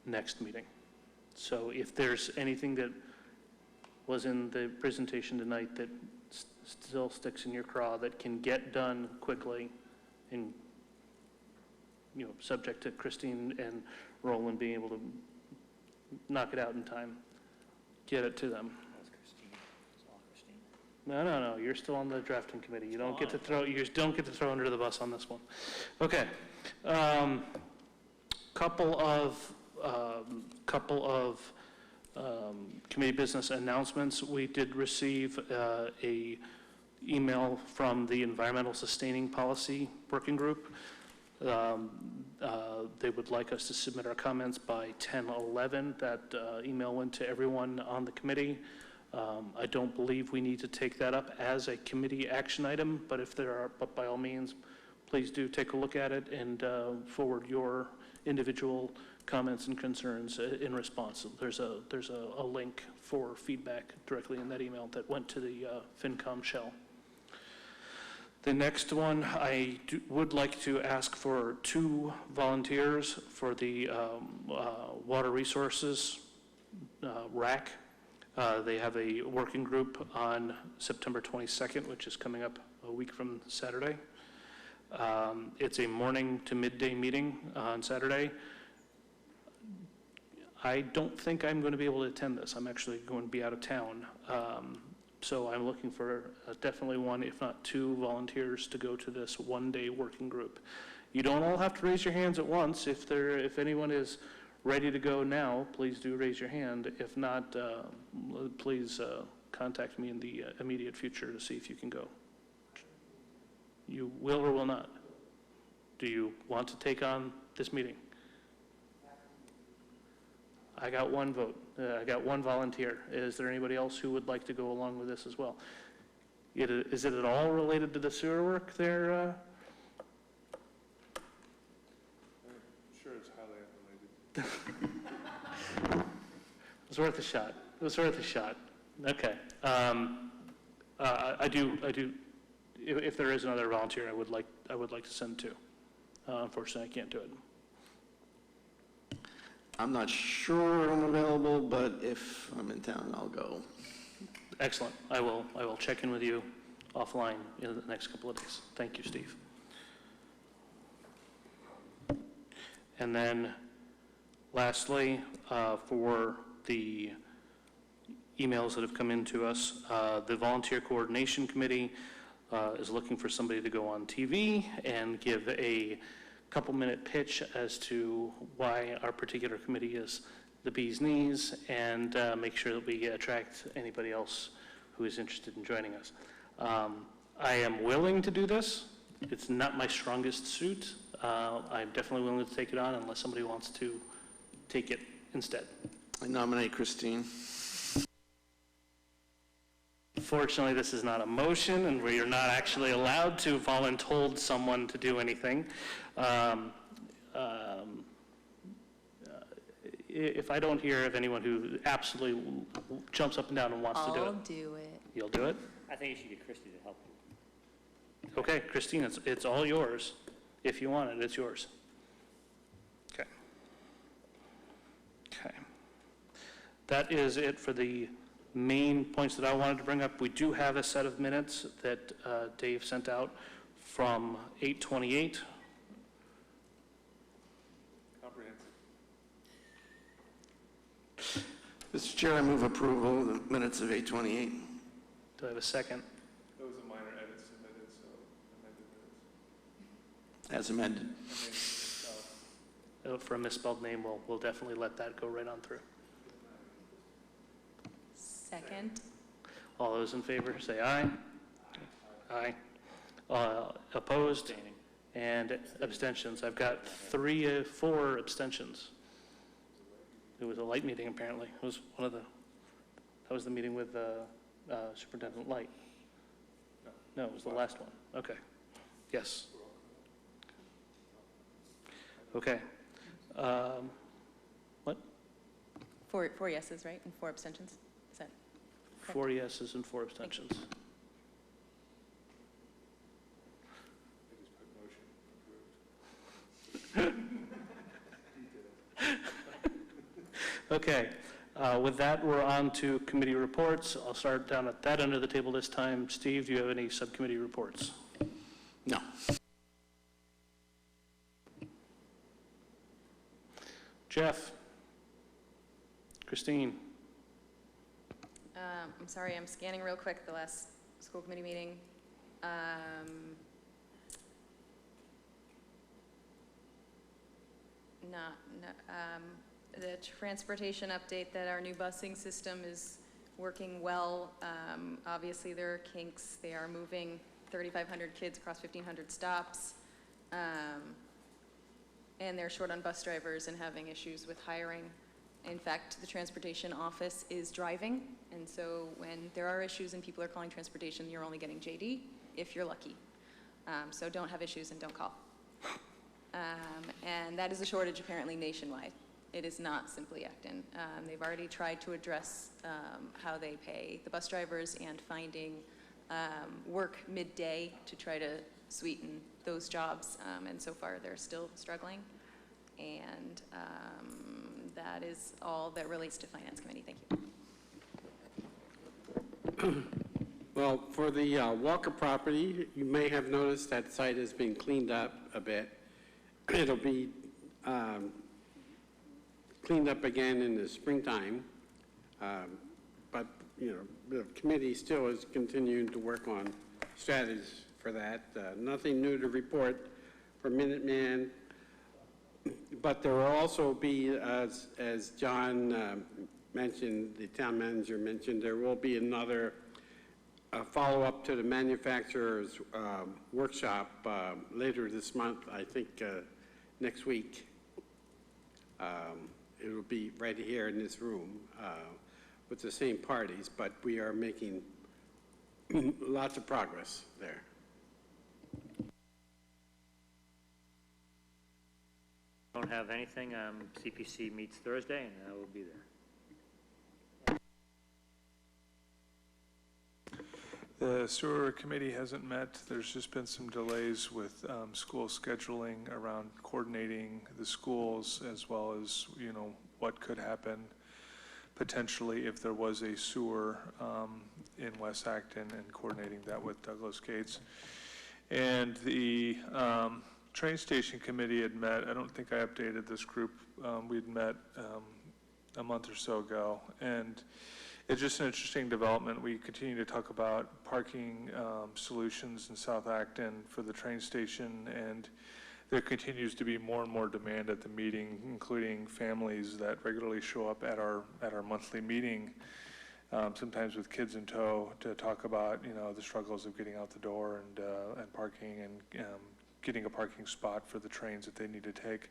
[SPEAKER 1] next meeting. So if there's anything that was in the presentation tonight that still sticks in your craw that can get done quickly, and subject to Christine and Roland being able to knock it out in time, get it to them. No, you're still on the drafting committee. You don't get to throw under the bus on this one. Okay. Couple of committee business announcements. We did receive a email from the Environmental Sustaining Policy Working Group. They would like us to submit our comments by 10/11. That email went to everyone on the committee. I don't believe we need to take that up as a committee action item, but but by all means, please do take a look at it and forward your individual comments and concerns in response. There's a link for feedback directly in that email that went to the FinCom shell. The next one, I would like to ask for 2 volunteers for the Water Resources RAC. They have a working group on September 22nd, which is coming up a week from Saturday. It's a morning to midday meeting on Saturday. I don't think I'm going to be able to attend this. I'm actually going to be out of town. So I'm looking for definitely 1, if not 2 volunteers to go to this one-day working group. You don't all have to raise your hands at once. If anyone is ready to go now, please do raise your hand. If not, please contact me in the immediate future to see if you can go. You will or will not? Do you want to take on this meeting? I got 1 vote. I got 1 volunteer. Is there anybody else who would like to go along with this as well? Is it at all related to the sewer work there?
[SPEAKER 4] I'm sure it's highly unrelated.
[SPEAKER 1] It was worth a shot. It was worth a shot. Okay. I do. If there is another volunteer, I would like to send 2. Unfortunately, I can't do it.
[SPEAKER 5] I'm not sure I'm available, but if I'm in town, I'll go.
[SPEAKER 1] Excellent. I will check in with you offline in the next couple of days. Thank you, Steve. And then lastly, for the emails that have come in to us, the Volunteer Coordination Committee is looking for somebody to go on TV and give a couple-minute pitch as to why our particular committee is the bee's knees, and make sure that we attract anybody else who is interested in joining us. I am willing to do this. It's not my strongest suit. I'm definitely willing to take it on unless somebody wants to take it instead.
[SPEAKER 5] I nominate Christine.
[SPEAKER 1] Fortunately, this is not a motion, and we are not actually allowed to volunteer someone to do anything. If I don't hear of anyone who absolutely jumps up and down and wants to do it.
[SPEAKER 10] I'll do it.
[SPEAKER 1] You'll do it?
[SPEAKER 6] I think you should get Christie to help you.
[SPEAKER 1] Okay, Christine, it's all yours. If you want it, it's yours. Okay. Okay. That is it for the main points that I wanted to bring up. We do have a set of minutes that Dave sent out from 8/28.
[SPEAKER 4] Comprehensive.
[SPEAKER 5] Mr. Chair, I move approval of the minutes of 8/28.
[SPEAKER 1] Do I have a second?
[SPEAKER 4] There was a minor edit submitted, so amended minutes.
[SPEAKER 5] As amended.
[SPEAKER 1] For a misspelled name, we'll definitely let that go right on through.
[SPEAKER 10] Second.
[SPEAKER 1] All those in favor, say aye. Aye. Opposed? And abstentions. I've got 4 abstentions. It was a light meeting, apparently. It was that was the meeting with Superintendent Light. No, it was the last one. Okay. Yes. Okay. What?
[SPEAKER 10] 4 yeses, right? And 4 abstentions? Is that correct?
[SPEAKER 1] 4 yeses and 4 abstentions.
[SPEAKER 4] I just put motion approved.
[SPEAKER 1] Okay. With that, we're on to committee reports. I'll start down at that end of the table this time. Steve, do you have any subcommittee reports?
[SPEAKER 5] No.
[SPEAKER 1] Jeff? Christine?
[SPEAKER 10] I'm sorry, I'm scanning real quick the last school committee meeting. The transportation update that our new busing system is working well. Obviously, there are kinks. They are moving 3,500 kids across 1,500 stops. And they're short on bus drivers and having issues with hiring. In fact, the transportation office is driving, and so when there are issues and people are calling transportation, you're only getting JD if you're lucky. So don't have issues and don't call. And that is a shortage apparently nationwide. It is not simply Acton. They've already tried to address how they pay the bus drivers and finding work midday to try to sweeten those jobs, and so far they're still struggling. And that is all that relates to Finance Committee. Thank you.
[SPEAKER 2] Well, for the Walker property, you may have noticed that site has been cleaned up a bit. It'll be cleaned up again in the springtime, but, the committee still is continuing to work on strategies for that. Nothing new to report for Minuteman, but there will also be, as John mentioned, the town manager mentioned, there will be another follow-up to the manufacturer's workshop later this month, I think next week. It will be right here in this room with the same parties, but we are making lots of progress there.
[SPEAKER 6] Don't have anything. CPC meets Thursday, and I will be there.
[SPEAKER 4] The sewer committee hasn't met. There's just been some delays with school scheduling around coordinating the schools, as well as, what could happen potentially if there was a sewer in West Acton, and coordinating that with Douglas Gates. And the train station committee had met. I don't think I updated this group. We'd met a month or so ago, and it's just an interesting development. We continue to talk about parking solutions in South Acton for the train station, and there continues to be more and more demand at the meeting, including families that regularly show up at our monthly meeting, sometimes with kids in tow, to talk about the struggles of getting out the door and parking and getting a parking spot for the trains that they need to take.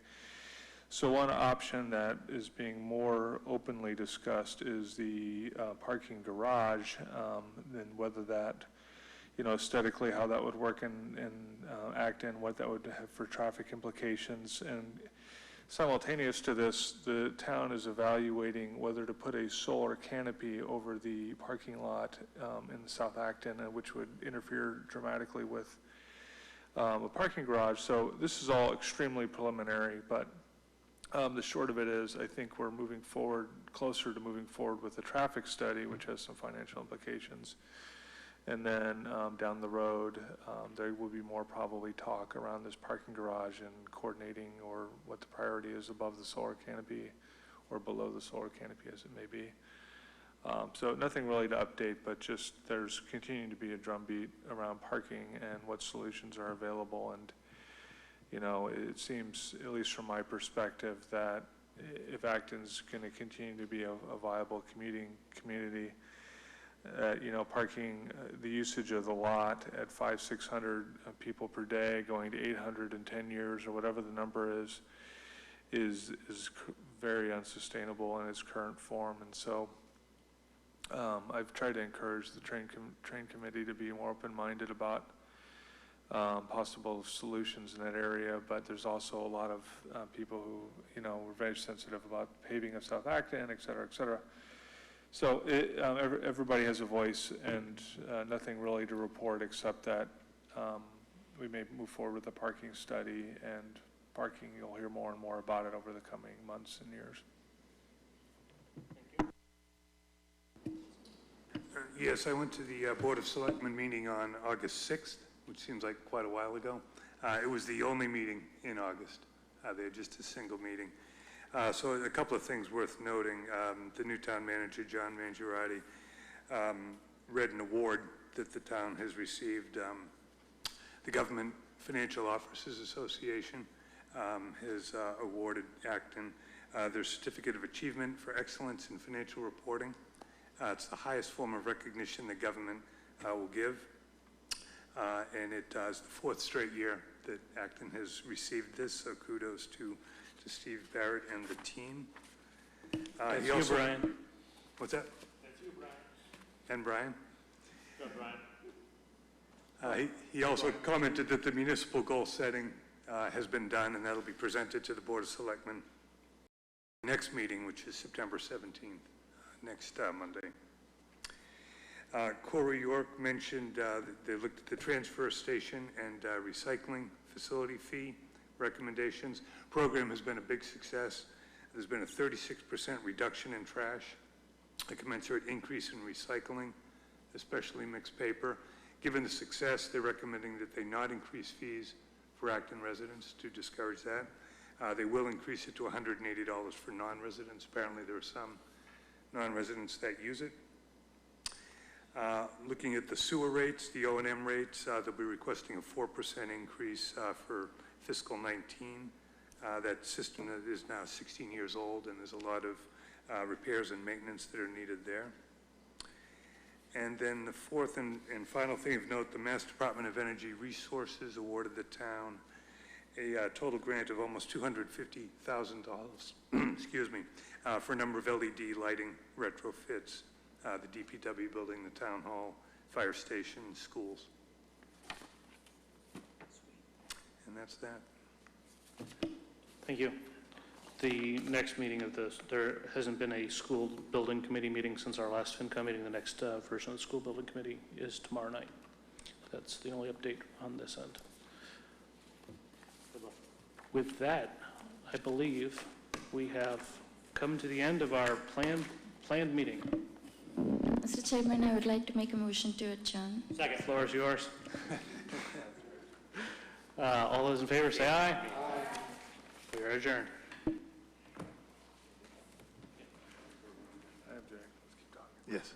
[SPEAKER 4] So one option that is being more openly discussed is the parking garage, and whether that, aesthetically how that would work in Acton, what that would have for traffic implications. And simultaneous to this, the town is evaluating whether to put a solar canopy over the parking lot in South Acton, which would interfere dramatically with a parking garage. So this is all extremely preliminary, but the short of it is, I think we're moving forward, closer to moving forward with the traffic study, which has some financial implications. And then down the road, there will be more probably talk around this parking garage and coordinating, or what the priority is above the solar canopy or below the solar canopy, as it may be. So nothing really to update, but just there's continuing to be a drumbeat around parking and what solutions are available. And it seems, at least from my perspective, that if Acton's going to continue to be a viable community, parking, the usage of the lot at 500-600 people per day, going to 800 in 10 years, or whatever the number is very unsustainable in its current form. And so I've tried to encourage the train committee to be more open-minded about possible solutions in that area, but there's also a lot of people who, were very sensitive about paving of South Acton, et cetera, et cetera. So everybody has a voice, and nothing really to report except that we may move forward with the parking study, and parking, you'll hear more and more about it over the coming months and years.
[SPEAKER 8] Yes, I went to the Board of Selectmen meeting on August 6th, which seems like quite a while ago. It was the only meeting in August. They had just a single meeting. So a couple of things worth noting. The new town manager, John Mangiarotti, read an award that the town has received. The Government Financial Officers Association has awarded Acton their Certificate of Achievement for Excellence in Financial Reporting. It's the highest form of recognition the government will give. And it is the fourth straight year that Acton has received this, so kudos to Steve Barrett and the team.
[SPEAKER 1] That's you, Brian.
[SPEAKER 8] What's that?
[SPEAKER 1] That's you, Brian.
[SPEAKER 8] And Brian?
[SPEAKER 1] Go, Brian.
[SPEAKER 8] He also commented that the municipal goal setting has been done, and that'll be presented to the Board of Selectmen next meeting, which is September 17th, next Monday. Corey York mentioned that they looked at the transfer station and recycling facility fee recommendations. Program has been a big success. There's been a 36% reduction in trash, a commensurate increase in recycling, especially mixed paper. Given the success, they're recommending that they not increase fees for Acton residents to discourage that. They will increase it to $180 for non-residents. Apparently, there are some non-residents that use it. Looking at the sewer rates, the O&M rates, they'll be requesting a 4% increase for fiscal 19. That system is now 16 years old, and there's a lot of repairs and maintenance that are needed there. And then the fourth and final thing of note, the Mass Department of Energy Resources awarded the town a total grant of almost $250,000, excuse me, for a number of LED lighting retrofits, the DPW building, the town hall, fire station, schools. And that's that.
[SPEAKER 1] Thank you. The next meeting of this, there hasn't been a school building committee meeting since our last FinCom meeting. The next version of the school building committee is tomorrow night. That's the only update on this end. With that, I believe we have come to the end of our planned meeting.
[SPEAKER 9] Mr. Chairman, I would like to make a motion to adjourn.
[SPEAKER 1] Second. The floor is yours. All those in favor say aye. Aye. We are adjourned.
[SPEAKER 4] Let's keep talking.
[SPEAKER 11] Yes.